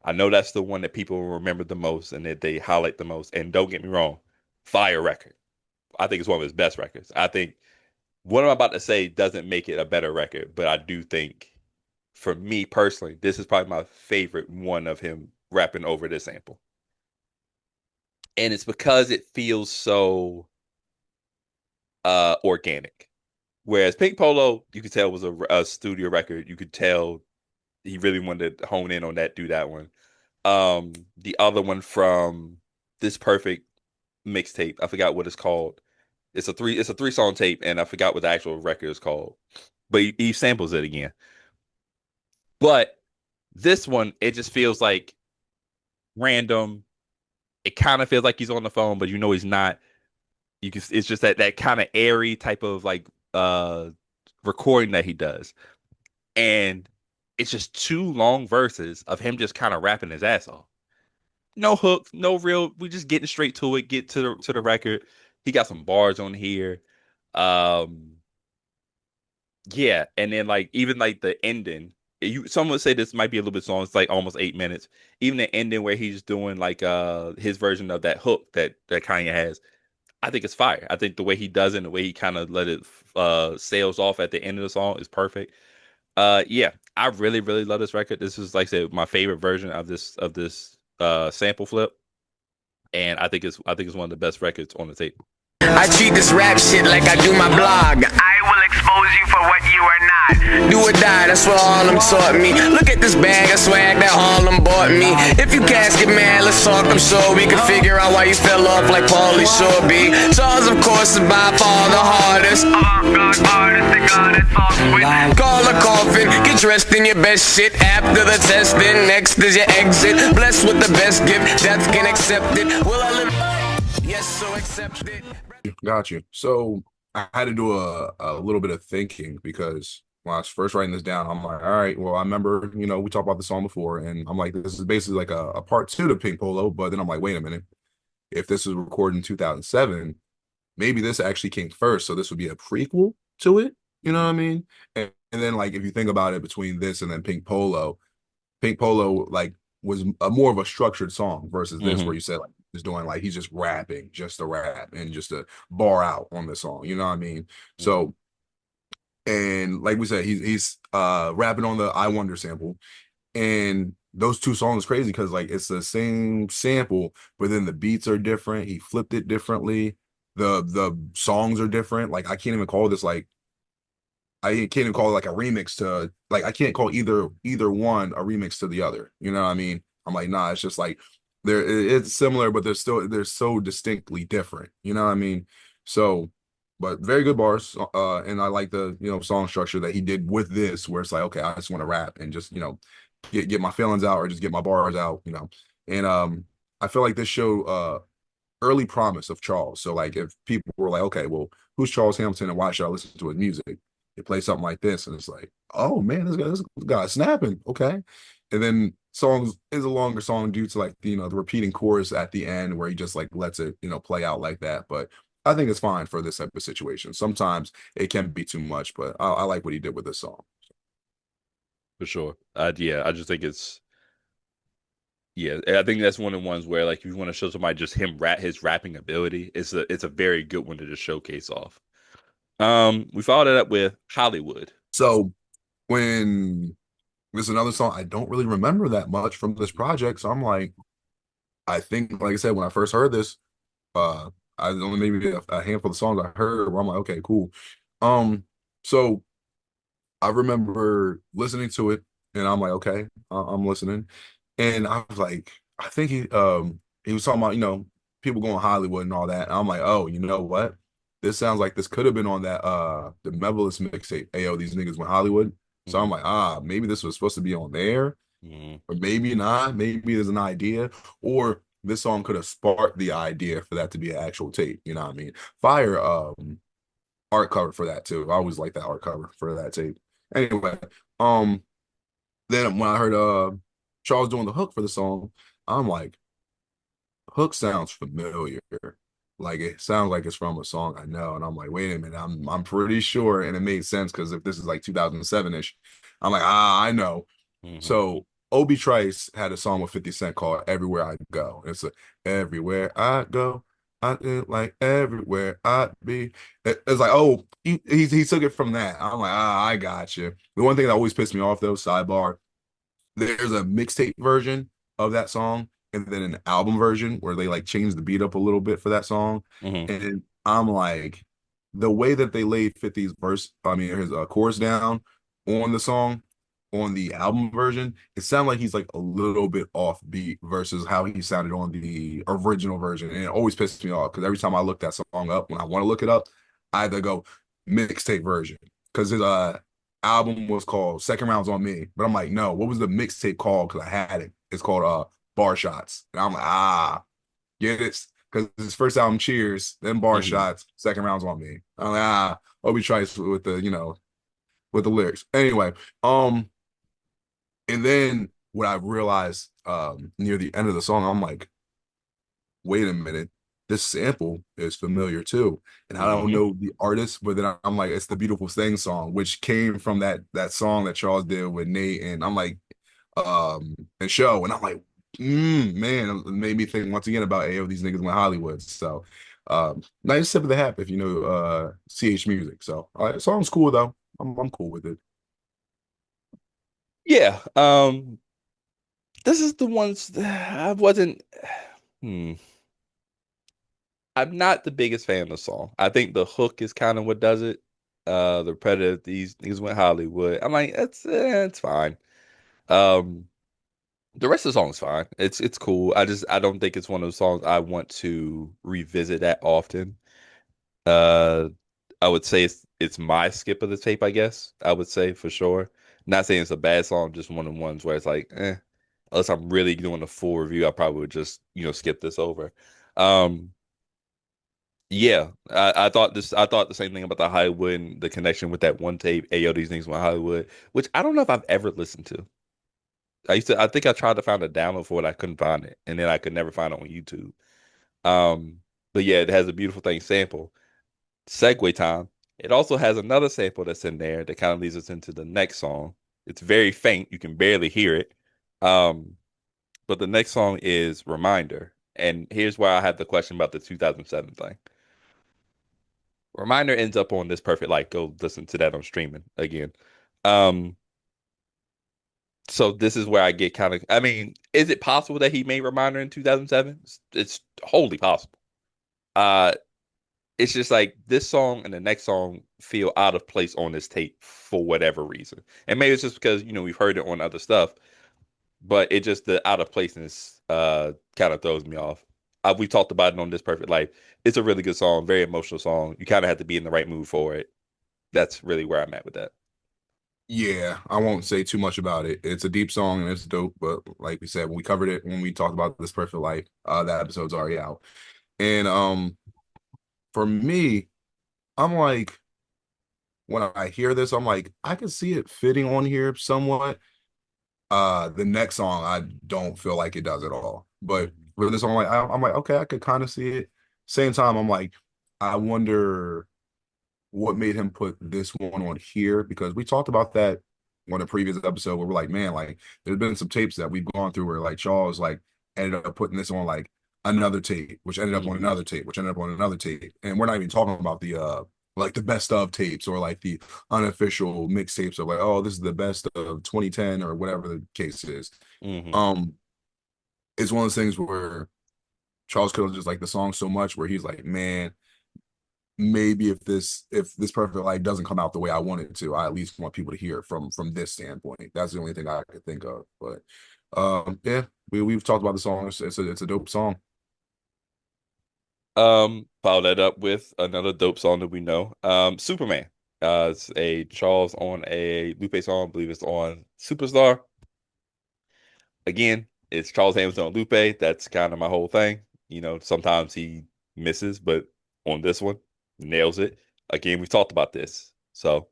I know that's the one that people will remember the most and that they highlight the most. And don't get me wrong, fire record. I think it's one of his best records. I think what I'm about to say doesn't make it a better record, but I do think, for me personally, this is probably my favorite one of him rapping over this sample. And it's because it feels so organic. Whereas Pink Polo, you could tell was a studio record. You could tell he really wanted to hone in on that, do that one. The other one from this perfect mixtape, I forgot what it's called. It's a three song tape, and I forgot what the actual record is called. But he samples it again. But this one, it just feels like random. It kind of feels like he's on the phone, but he's not. It's just that kind of airy type of like uh recording that he does. And it's just two long verses of him just kind of rapping his ass off. No hooks, no real. We just getting straight to it. Get to the record. He got some bars on here. Um, yeah, and then like even like the ending, some would say this might be a little bit long. It's like almost 8 minutes. Even the ending where he's doing like his version of that hook that Kanye has, I think it's fire. I think the way he does it, and the way he kind of let it sails off at the end of the song is perfect. Yeah, I really really love this record. This is like I said my favorite version of this sample flip, and I think it's one of the best records on the tape. I treat this rap shit like I do my blog. I will expose you for what you are not. Do or die, that's what Harlem taught me. Look at this bag of swag that Harlem bought me. If you cats get mad, let's talk, I'm sure we can figure out why you fell off like Paulie Shoreby. Charles, of course, is by far the hardest. Avant-garde artist, the god that talks with. Call a coffin, get dressed in your best shit. After the testing, next is your exit. Blessed with the best gift, death can accept it. Will I live? Yes, so accept it. Got you. So I had to do a little bit of thinking because when I was first writing this down, I'm like, all right, well, I remember, we talked about the song before, and I'm like, this is basically like a part two to Pink Polo. But then I'm like, wait a minute, if this was recorded in 2007, maybe this actually came first, so this would be a prequel to it. You know what I mean? And then like if you think about it, between this and then Pink Polo like was more of a structured song versus this, where you said like is doing like he's just rapping, just a rap and just a bar out on the song. You know what I mean? So, and like we said, he's rapping on the I Wonder sample, and those two songs crazy because like it's the same sample, but then the beats are different. He flipped it differently. The songs are different. Like I can't even call this like I can't even call it like a remix to like I can't call either one a remix to the other. You know what I mean? I'm like, nah, it's just like it's similar, but they're so distinctly different. You know what I mean? So, but very good bars. And I like the song structure that he did with this, where it's like, okay, I just want to rap and just get my feelings out or just get my bars out. And I feel like this show early promise of Charles. So like if people were like, okay, well, who's Charles Hamilton and why should I listen to his music? They play something like this, and it's like, oh man, this guy's snapping. Okay. And then songs is a longer song due to like the repeating chorus at the end where he just like lets it play out like that. But I think it's fine for this type of situation. Sometimes it can be too much, but I like what he did with this song. For sure. Yeah, I just think I think that's one of the ones where like if you want to show somebody just his rapping ability, it's a very good one to just showcase off. We followed it up with Hollywood. So when there's another song I don't really remember that much from this project, so I'm like, I think like I said, when I first heard this, I only maybe a handful of songs I heard where I'm like, okay, cool. So I remember listening to it, and I'm like, okay, I'm listening, and I was like, I think he was talking about people going Hollywood and all that. And I'm like, oh, you know what? This sounds like this could have been on that the Melvillous mixtape. Ayo, these niggas went Hollywood. So I'm like, maybe this was supposed to be on there, or maybe not. Maybe there's an idea, or this song could have sparked the idea for that to be an actual tape. You know what I mean? Fire art cover for that too. I always like that art cover for that tape. Anyway, then when I heard Charles doing the hook for the song, I'm like, hook sounds familiar. Like it sounds like it's from a song I know. And I'm like, wait a minute, I'm pretty sure. And it made sense because if this is like 2007-ish, I'm like, I know. So Obi Trice had a song with 50 Cent called Everywhere I Go. It's Everywhere I Go, I feel like everywhere I be. It's like, oh, he took it from that. I'm like, I got you. The one thing that always pissed me off though, sidebar, there's a mixtape version of that song and then an album version where they like change the beat up a little bit for that song. And I'm like, the way that they laid 50's his chorus down on the song on the album version, it sounded like he's like a little bit off beat versus how he sounded on the original version. And it always pisses me off because every time I look that song up, when I want to look it up, I either go mixtape version because his album was called Second Rounds on Me. But I'm like, no, what was the mixtape called? Because I had it. It's called Bar Shots. And I'm like, get it? Because his first album, Cheers, then Bar Shots, Second Rounds on Me. I'm like, Obi Trice with the, with the lyrics. Anyway, and then what I realized near the end of the song, I'm like, wait a minute, this sample is familiar too. And I don't Hmm. know the artist, but then I'm like, it's the Beautiful Thing song, which came from that song that Charles did with Nate. And I'm like, and Show. And I'm like, man, it made me think once again about AO, these niggas went Hollywood. So nice tip of the hat if you know CH Music. So song's cool though. I'm cool with it. Yeah. This is the ones that I wasn't. Hmm. I'm not the biggest fan of the song. I think the hook is kind of what does it. The Predator, these niggas went Hollywood. I'm like, it's fine. Um, the rest of the song is fine. It's cool. I don't think it's one of those songs I want to revisit that often. Uh, I would say it's my skip of the tape, I guess. I would say for sure. Not saying it's a bad song, just one of the ones where it's like, unless I'm really doing a full review, I probably would just, skip this over. Um, yeah, I thought the same thing about the Hollywood and the connection with that one tape, Ayo, these things with Hollywood, which I don't know if I've ever listened to. I think I tried to find a download for it, I couldn't find it, and then I could never find it on YouTube. Um, but yeah, it has a beautiful thing sample. Segue time. It also has another sample that's in there that kind of leads us into the next song. It's very faint, you can barely hear it. Um, but the next song is Reminder. And here's where I had the question about the 2007 thing. Reminder ends up on This Perfect Life. Go listen to that on streaming again. Um, so this is where I get kind of, I mean, is it possible that he made Reminder in 2007? It's wholly possible. Uh, it's just like this song and the next song feel out of place on this tape for whatever reason. And maybe it's just because, we've heard it on other stuff, but it just the out of placeness kind of throws me off. We talked about it on This Perfect Life. It's a really good song, very emotional song. You kind of have to be in the right mood for it. That's really where I'm at with that. Yeah, I won't say too much about it. It's a deep song and it's dope, but like we said, when we covered it when we talked about This Perfect Life, that episode's already out. And for me, I'm like, when I hear this, I'm like, I can see it fitting on here somewhat. The next song, I don't feel like it does at all. But for this song, I'm like, okay, I could kind of see it. Same time, I'm like, I wonder what made him put this one on here because we talked about that on a previous episode where we're like, man, like there's been some tapes that we've gone through where like Charles like ended up putting this on like another tape, which ended up on Hmm. another tape, which ended up on another tape. And we're not even talking about the like the best of tapes or like the unofficial mixtapes of like, oh, this is the best of 2010 or whatever the case is. Hmm. Um, it's one of those things where Charles Kittle just like the song so much where he's like, man, maybe if this perfect life doesn't come out the way I want it to, I at least want people to hear it from this standpoint. That's the only thing I could think of. But yeah, we've talked about the song. It's a dope song. Follow that up with another dope song that we know. Superman. It's a Charles on a Lupe song. I believe it's on Superstar. Again, it's Charles Hamilton on Lupe. That's kind of my whole thing. Sometimes he misses, but on this one, nails it. Again, we've talked about this. So,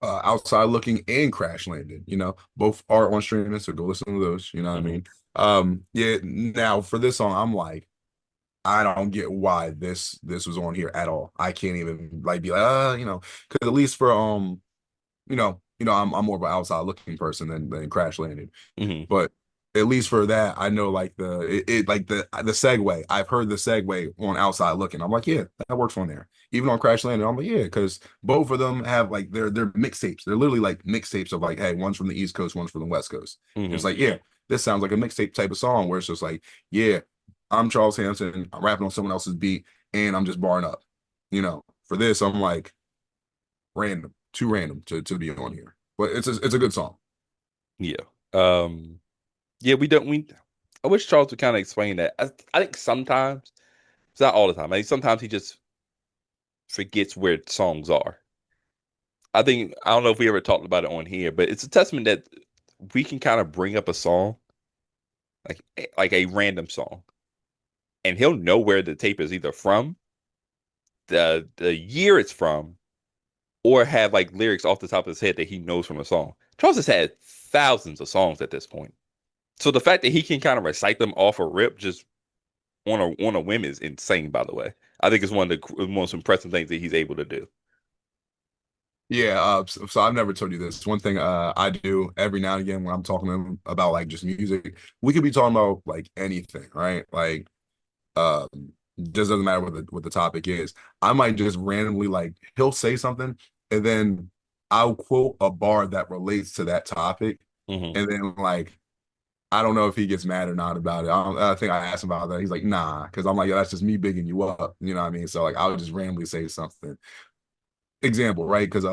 Outside looking and crash landed, both are on streaming, so go listen to those. You know what I mhm, mean? Yeah. Now for this song, I'm like, I don't get why this was on here at all. I can't even like be like, because at least for I'm more of an outside looking person than crash landed. mhm, But at least for that, I know like like the segue. I've heard the segue on outside looking. I'm like, yeah, that works on there. Even on Crash Landing, I'm like, yeah, because both of them have like they're mixtapes. They're literally like mixtapes of like, hey, one's from the East Coast, one's from the West Coast. And it's mhm. like, yeah, this sounds like a mixtape type of song where it's just like, yeah, I'm Charles Hanson, I'm rapping on someone else's beat, and I'm just barring up. For this, I'm like random, too random to be on here. But it's a good song. Yeah. Um, yeah, I wish Charles would kind of explain that. I think sometimes, it's not all the time. I think sometimes he just forgets where songs are. I don't know if we ever talked about it on here, but it's a testament that we can kind of bring up a song, like a random song, and he'll know where the tape is either from, the year it's from, or have like lyrics off the top of his head that he knows from a song. Charles has had thousands of songs at this point. So the fact that he can kind of recite them off a rip just on a whim is insane, by the way. I think it's one of the most impressive things that he's able to do. Yeah, so I've never told you this. One thing I do every now and again when I'm talking to him about like just music, we could be talking about like anything, right? Like um just doesn't matter what the topic is. I might just randomly like he'll say something and then I'll quote a bar that relates to that topic. Hmm. And then like I don't know if he gets mad or not about it. I think I asked him about that. He's like, nah, because I'm like, yeah, that's just me bigging you up. You know what I mean? So like I would just randomly say something. Example, right? Because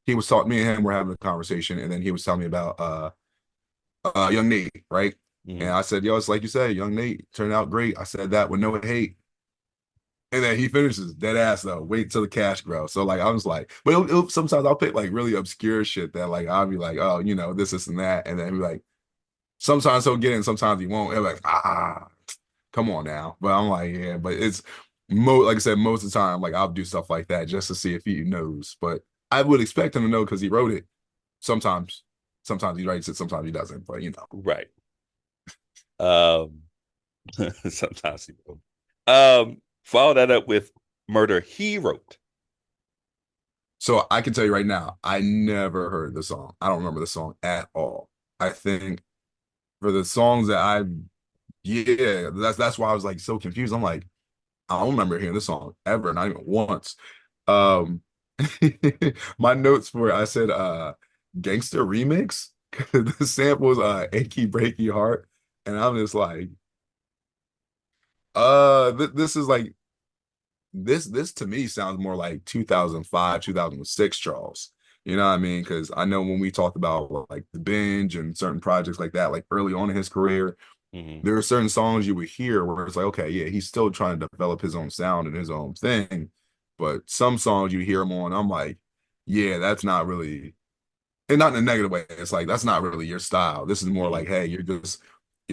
he was talking, me and him were having a conversation, and then he was telling me about young Nate, right? And Hmm. I said, yo, it's like you said, young Nate turned out great. I said that with no hate. And then he finishes dead ass though. Wait till the cash grows. So like I was like, but sometimes I'll pick like really obscure shit that like I'll be like, oh, this and that, and then he'll be like, sometimes he'll get it, and sometimes he won't. He'll be like, come on now. But I'm like, yeah, but it's like I said, most of the time, like I'll do stuff like that just to see if he knows. But I would expect him to know because he wrote it. Sometimes, sometimes he writes it, sometimes he doesn't. But Right. Um, sometimes he will. Follow that up with Murder He Wrote. so I can tell you right now, I never heard the song. I don't remember the song at all. I think for the songs that yeah, that's why I was like so confused. I'm like, I don't remember hearing this song ever, not even once. Um, my notes for it, I said gangster remix. The samples achy breaky heart. And I'm just like, this is like this to me sounds more like 2005, 2006 Charles. You know what I mean? Because I know when we talked about like the binge and certain projects like that, like early on in his career, Hmm. there are certain songs you would hear where it's like, okay, yeah, he's still trying to develop his own sound and his own thing. But some songs you hear him on, I'm like, yeah, that's not really, and not in a negative way. It's like that's not really your style. This is more like, Hmm. hey, you're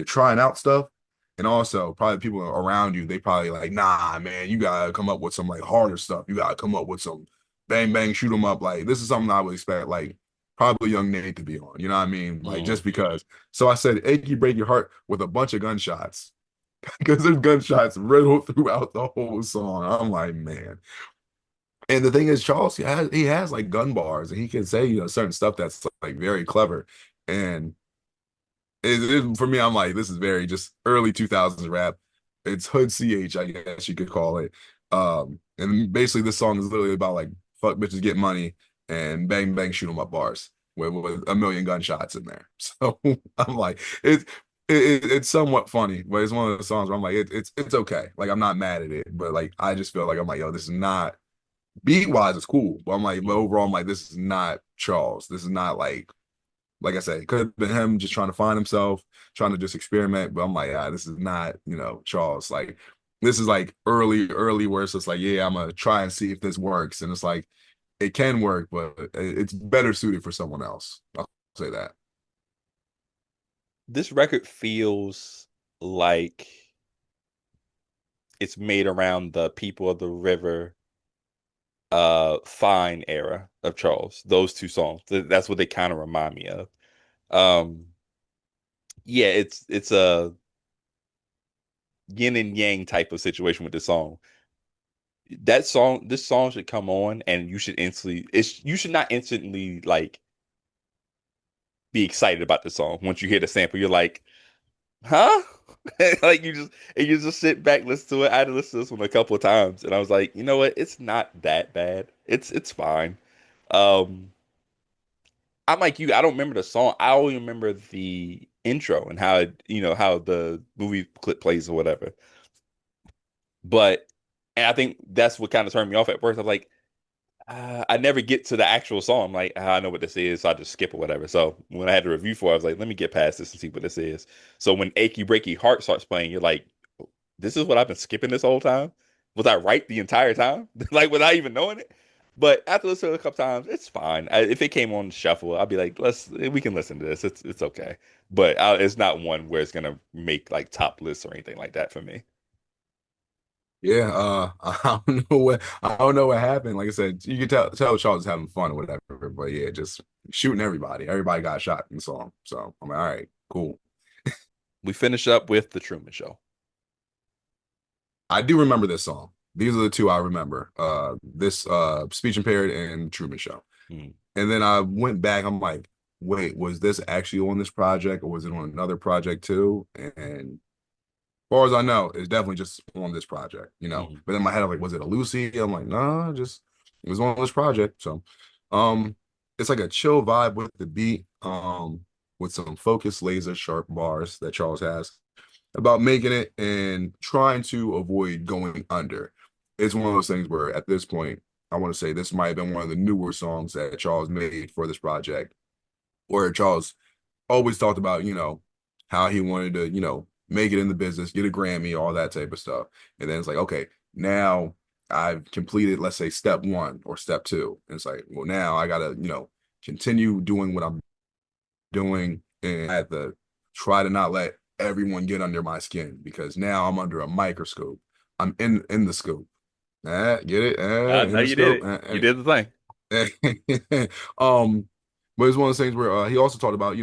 trying out stuff. And also probably people around you, they probably like, nah, man, you gotta come up with some like harder stuff. You gotta come up with some bang bang, shoot 'em up. Like this is something I would expect like probably young Nate to be on. You know what I mean? Like Hmm. just because. So I said achy break your heart with a bunch of gunshots. Because there's gunshots riddled throughout the whole song. I'm like, man. And the thing is, Charles, he has like gun bars, and he can say certain stuff that's like very clever. And for me, I'm like, this is very just early 2000s rap. It's hood I guess you could call it. And basically, this song is literally about like fuck bitches get money and bang bang shoot 'em up bars with a million gunshots in there. So I'm like, it's somewhat funny, but it's one of those songs where I'm like, it's okay. Like I'm not mad at it, but like I just feel like I'm like, yo, this is not beat wise, it's cool. But I'm like, but Hmm. overall, I'm like, this is not Charles. This is not like I said, it could have been him just trying to find himself, trying to just experiment. But I'm like, this is not, Charles. Like, this is like early where it's just like, yeah, I'm gonna try and see if this works. And it's like, it can work, but it's better suited for someone else. I'll say that. This record feels like it's made around the People of the River Fine era of Charles. Those two songs. That's what they kind of remind me of. Um yeah, it's a yin and yang type of situation with this song. This song should come on and you should not instantly like be excited about the song. Once you hear the sample, you're like, huh? Like you just sit back, listen to it. I had to listen to this one a couple of times, and I was like, you know what? It's not that bad. It's fine. Um, I'm like you. I don't remember the song. I only remember the intro and how how the movie clip plays or whatever. But and I think that's what kind of turned me off at first. I'm like, I never get to the actual song. I'm like, I know what this is, so I just skip or whatever. So when I had the review for it, I was like, let me get past this and see what this is. So when Achy Breaky Heart starts playing, you're like, this is what I've been skipping this whole time. Was I right the entire time? Like without even knowing it? But after listening to it a couple times, it's fine. If it came on shuffle, I'd be like, we can listen to this. It's okay. But it's not one where it's gonna make like top lists or anything like that for me. Yeah, I don't know what happened. Like I said, you can tell Charles is having fun or whatever, but yeah, just shooting everybody. Everybody got shot in the song. So I'm like, all right, cool. We finish up with the Truman Show. I do remember this song. These are the two I remember. This Speech Impaired and Truman Show. Mm. And then I went back. I'm like, wait, was this actually on this project or was it on another project too? And as far as I know, it's definitely just on this project, you know. Mm. But in my head, I'm like, was it a Lucy? I'm like, nah, just it was on this project. So, um, it's like a chill vibe with the beat, with some focused, laser sharp bars that Charles has about making it and trying to avoid going under. It's one of those things where at this point, I want to say this might have been one of the newer songs that Charles made for this project, where Charles always talked about, how he wanted to, make it in the business, get a Grammy, all that type of stuff. And then it's like, okay, now I've completed, let's say, step one or step two. And it's like, well, now I gotta, continue doing what I'm doing, and I have to try to not let everyone get under my skin because now I'm under a microscope. I'm in the scope. Get it? In No, the you did scope. it. You did the thing. um, but it's one of those things where he also talked about,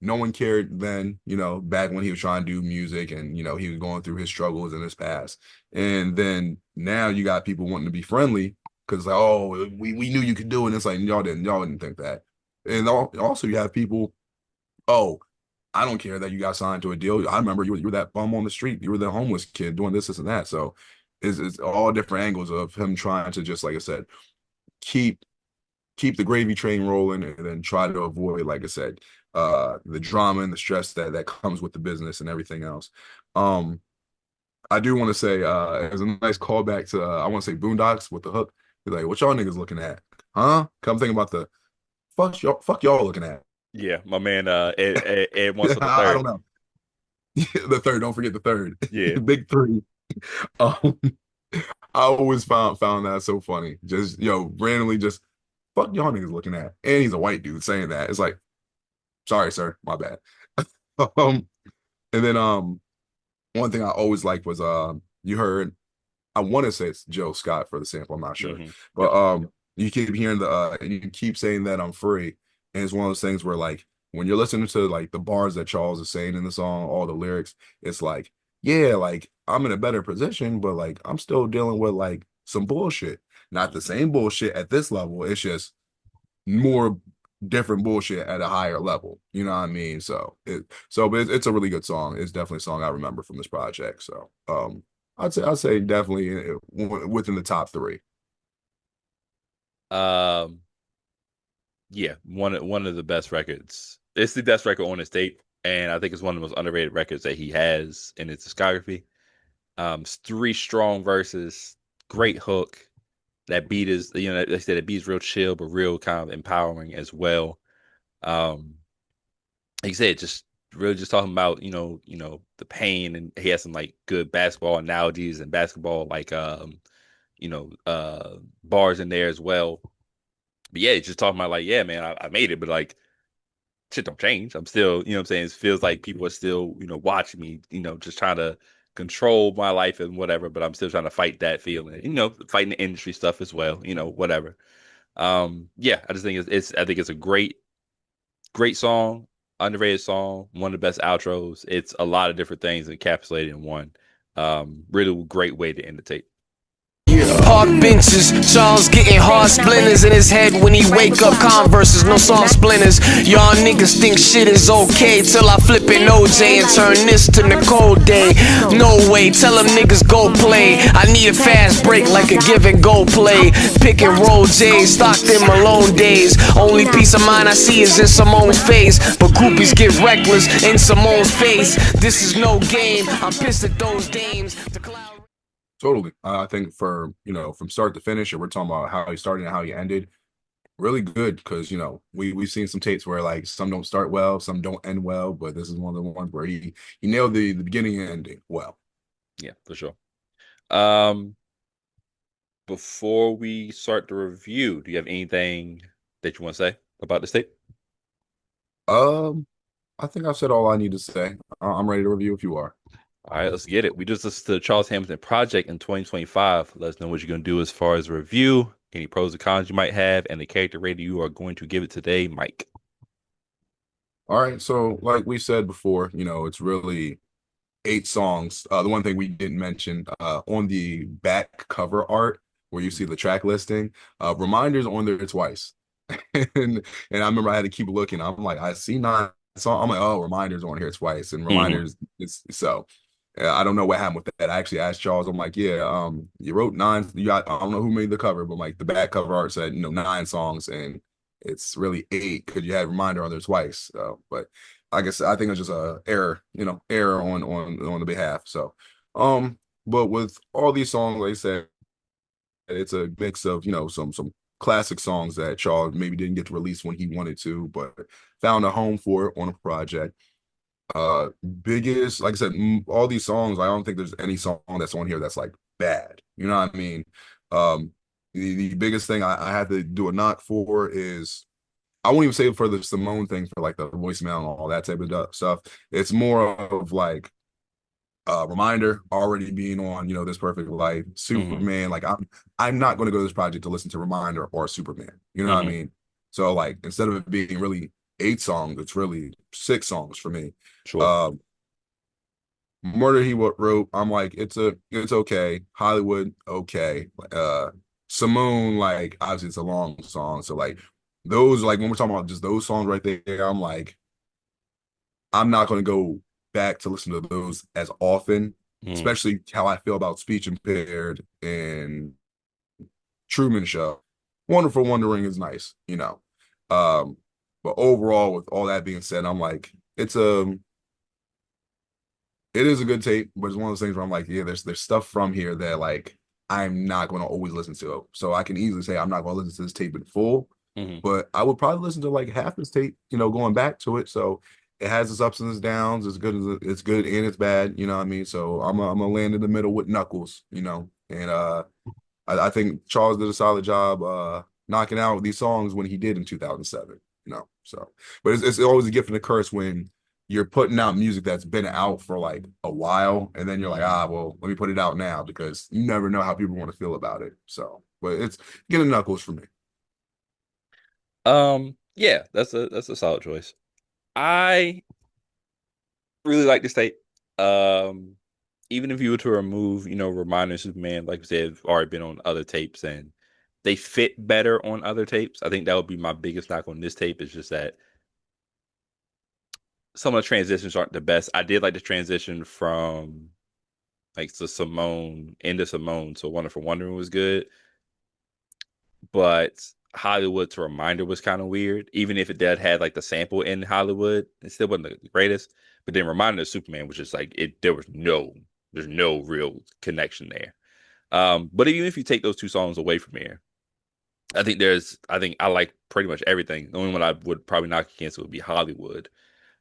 no one cared then, back when he was trying to do music and he was going through his struggles in his past. And then now you got people wanting to be friendly because like, oh, we knew you could do it. And it's like y'all didn't think that. And also you have people, oh, I don't care that you got signed to a deal. I remember you were that bum on the street. You were the homeless kid doing this and that. So it's all different angles of him trying to just, like I said, keep the gravy train rolling and then try to avoid, like I said, the drama and the stress that comes with the business and everything else. I do want to say it was a nice callback to I want to say Boondocks with the hook. He's like, what y'all niggas looking at? Huh? Come think about the fuck y'all looking at. Yeah, my man Ed wants for the I third. don't know. The third, don't forget the third. Yeah. Big three. Um, I always found that so funny. Just randomly just fuck y'all niggas looking at. And he's a white dude saying that. It's like, sorry, sir, my bad. um, and then one thing I always liked was you heard, I want to say it's Joe Scott for the sample, I'm not sure. Mm-hmm. But Yep. you keep hearing and you keep saying that I'm free. And it's one of those things where like when you're listening to like the bars that Charles is saying in the song, all the lyrics, it's like, yeah, like I'm in a better position, but like I'm still dealing with like some bullshit. Not the same bullshit at this level. It's just more different bullshit at a higher level. You know what I mean? But it's a really good song. It's definitely a song I remember from this project. So I'd say definitely within the top three. Um, yeah, one of the best records. It's the best record on his tape, and I think it's one of the most underrated records that he has in his discography. It's three strong verses, great hook. That beat is, they said the beat is real chill, but real kind of empowering as well. Um, like you said, just really just talking about, the pain, and he has some like good basketball analogies and basketball like bars in there as well. But yeah, it's just talking about like, yeah, man, I made it, but like shit don't change. I'm still, what I'm saying? It feels like people are still, watching me, just trying to control my life and whatever, but I'm still trying to fight that feeling, fighting the industry stuff as well, whatever. Yeah, I just think I think it's a great song, underrated song, one of the best outros. It's a lot of different things encapsulated in one. Really great way to end the tape. Park benches, Charles getting hard splinters in his head when he wake up. Converses, no soft splinters. Y'all niggas think shit is okay till I flip an OJ and turn this to Nicole Day. No way, tell them niggas go play. I need a fast break like a give and go play. Pick and roll J's, Stockton Malone days. Only peace of mind I see is in Simone's face. But groupies get reckless in Simone's face. This is no game, I'm pissed at those dames. Totally. I think from start to finish, and we're talking about how he started and how he ended, really good because we've seen some tapes where like some don't start well, some don't end well, but this is one of the ones where he nailed the beginning and ending well. Yeah, for sure. Before we start the review, do you have anything that you want to say about this tape? I think I've said all I need to say. I'm ready to review if you are. All right, let's get it. We just listened to the Charles Hamilton Project in 2025. Let us know what you're going to do as far as a review, any pros and cons you might have, and the character rating you are going to give it today, Mike. All right, so like we said before, it's really 8 songs. The one thing we didn't mention, on the back cover art where you see the track listing, Reminders on there twice. and I remember I had to keep looking. I'm like, I see 9 songs. I'm like, oh, Reminders on here twice, and Hmm. Reminders is so. I don't know what happened with that. I actually asked Charles. I'm like, yeah, you wrote 9. You got, I don't know who made the cover, but like the back cover art said, 9 songs, and it's really 8 because you had Reminder on there twice. But I guess I think it's just a error, error on the behalf. So, but with all these songs, like I said, it's a mix of, some classic songs that Charles maybe didn't get to release when he wanted to, but found a home for it on a project. Uh, Biggest, like I said, all these songs, I don't think there's any song that's on here that's like bad. You know what I mean? Um, the biggest thing I had to do a knock for is, I won't even say for the Simone thing, for like the voicemail and all that type of stuff. It's more of like Reminder already being on, This Perfect Life, Hmm. Superman. Like I'm not going to go to this project to listen to Reminder or Superman. You know what I Hmm. mean? So like instead of it being really 8 songs, it's really 6 songs for me. Sure. Um, Murder He Wrote, I'm like, it's okay. Hollywood, okay. Simone, like obviously it's a long song, so like those, like when we're talking about just those songs right there, I'm like, I'm not going to go back to listen to those as often, Hmm. especially how I feel about Speech Impaired and Truman Show. Wonderful Wondering is nice. Um, but overall, with all that being said, I'm like, it is a good tape, but it's one of those things where I'm like, yeah, there's stuff from here that like I'm not going to always listen to. So I can easily say I'm not going to listen to this tape in full, Hmm. but I would probably listen to like half this tape, going back to it. So it has its ups and its downs. It's good and it's bad. You know what I mean? So I'm gonna land in the middle with Knuckles. And I think Charles did a solid job knocking out these songs when he did in 2007. So but it's always a gift and a curse when you're putting out music that's been out for like a while, and then you're like, well, let me put it out now because you never know how people want to feel about it. So, but it's getting Knuckles for me. Yeah, that's a solid choice. I really like this tape. Um, Even if you were to remove, Reminder Superman, like I said, have already been on other tapes and they fit better on other tapes. I think that would be my biggest knock on this tape is just that some of the transitions aren't the best. I did like the transition from like the Simone into Simone, so Wonderful Wondering was good, but Hollywood to Reminder was kind of weird. Even if it did had like the sample in Hollywood, it still wasn't the greatest. But then Reminder of Superman was just like it. There's no real connection there. But even if you take those two songs away from here, I think I like pretty much everything. The only one I would probably knock against would be Hollywood.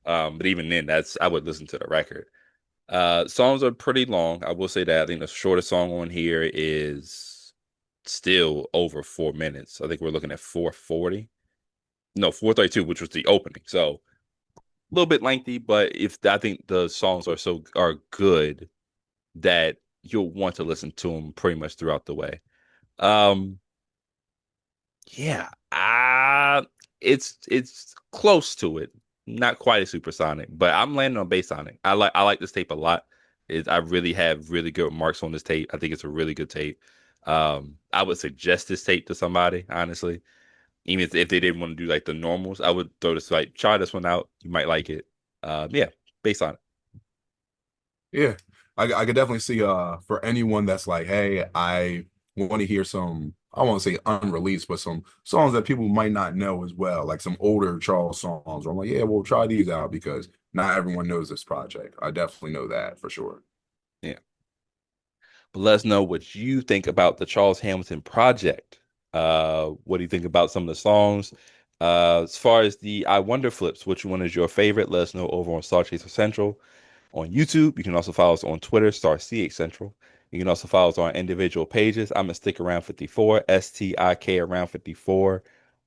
But even then, I would listen to the record. Songs are pretty long. I will say that. I think the shortest song on here is still over 4 minutes. I think we're looking at 4:40. No, 4:32, which was the opening. So a little bit lengthy, but if I think the songs are good that you'll want to listen to them pretty much throughout the way. Um, yeah, it's close to it. Not quite a supersonic, but I'm landing on Bassonic. I like this tape a lot. I really have really good remarks on this tape. I think it's a really good tape. I would suggest this tape to somebody, honestly. Even if they didn't want to do like the normals, I would throw this like try this one out. You might like it. Yeah, Bassonic. Yeah, I could definitely see for anyone that's like, hey, I want to hear some, I won't say unreleased, but some songs that people might not know as well, like some older Charles songs. Where I'm like, yeah, well, try these out because not everyone knows this project. I definitely know that for sure. Yeah. But let us know what you think about the Charles Hamilton project. What do you think about some of the songs? As far as the I Wonder flips, which one is your favorite? Let us know over on StarCHaser Central on YouTube. You can also follow us on Twitter, StarCH Central. You can also follow us on individual pages. I'm gonna stick around 54, STIK around 54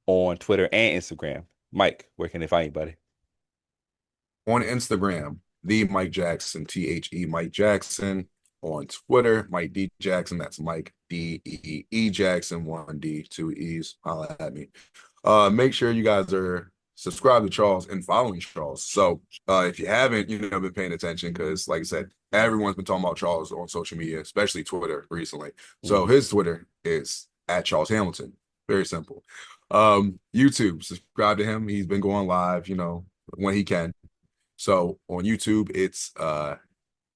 on Twitter and Instagram. Mike, where can they find you, buddy? On Instagram, the Mike Jackson, Mike Jackson. On Twitter, Mike D Jackson. That's Mike D-E-E Jackson, 1 D, 2 E's. Holla at me. Make sure you guys are subscribe to Charles and following Charles. So if you haven't, been paying attention, because like I said, everyone's been talking about Charles on social media, especially Twitter recently. So his Twitter is at Charles Hamilton. Very simple. YouTube, subscribe to him. He's been going live, when he can. So on YouTube, it's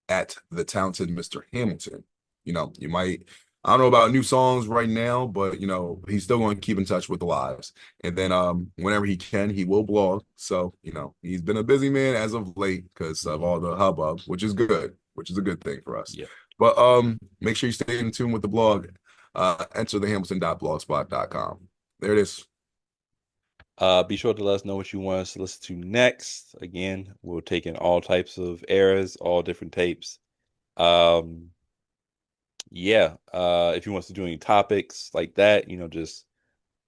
at the talented Mr. Hamilton. You might, I don't know about new songs right now, but he's still going to keep in touch with the lives. And then whenever he can, he will blog. So, he's been a busy man as of late because of all the hubbub, which is good, which is a good thing for us. Yeah. But make sure you stay in tune with the blog. Enter thehamilton.blogspot.com. There it is. Be sure to let us know what you want us to listen to next. Again, we'll take in all types of eras, all different tapes. Yeah. If you want us to do any topics like that, just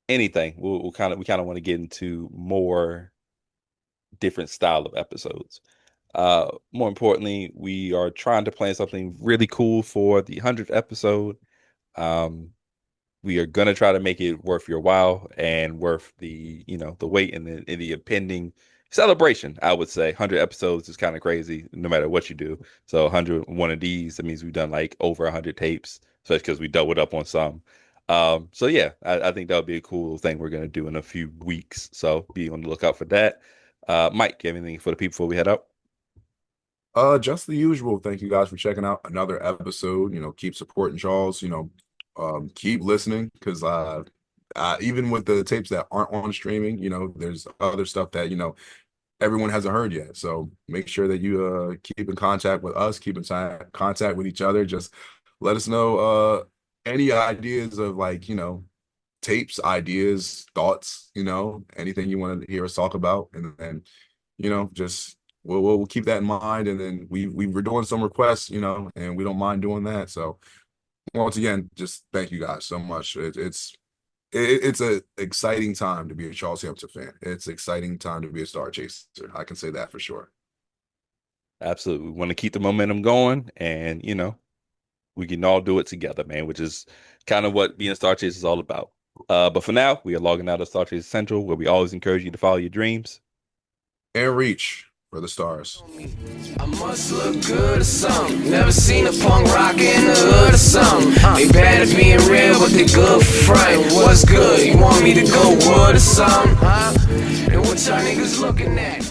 anything. We kind of want to get into more different style of episodes. More importantly, we are trying to plan something really cool for the 100th episode. We are gonna try to make it worth your while and worth the the wait and the impending celebration. I would say 100 episodes is kind of crazy, no matter what you do. So 101 of these, that means we've done like over 100 tapes, especially because we doubled up on some. So yeah, I think that would be a cool thing we're gonna do in a few weeks. So be on the lookout for that. Mike, you have anything for the people before we head out? Just the usual. Thank you guys for checking out another episode. Keep supporting Charles. Keep listening, because even with the tapes that aren't on streaming, there's other stuff that everyone hasn't heard yet. So make sure that you keep in contact with us, keep in contact with each other. Just let us know any ideas of tapes, ideas, thoughts, anything you want to hear us talk about, and then just we'll keep that in mind. And then we were doing some requests, and we don't mind doing that. So once again, just thank you guys so much. It's an exciting time to be a Charles Hamilton fan. It's an exciting time to be a StarCHaser. I can say that for sure. Absolutely. We want to keep the momentum going, and we can all do it together, man, which is kind of what being a StarCHaser is all about. But for now, we are logging out of StarCHaser Central, where we always encourage you to follow your dreams and reach for the stars. I must look good or something. Never seen a punk rocker in the hood or something. They bad at being real, but they good for front. What's good? You want me to go wood or something? Huh? And what y'all niggas looking at?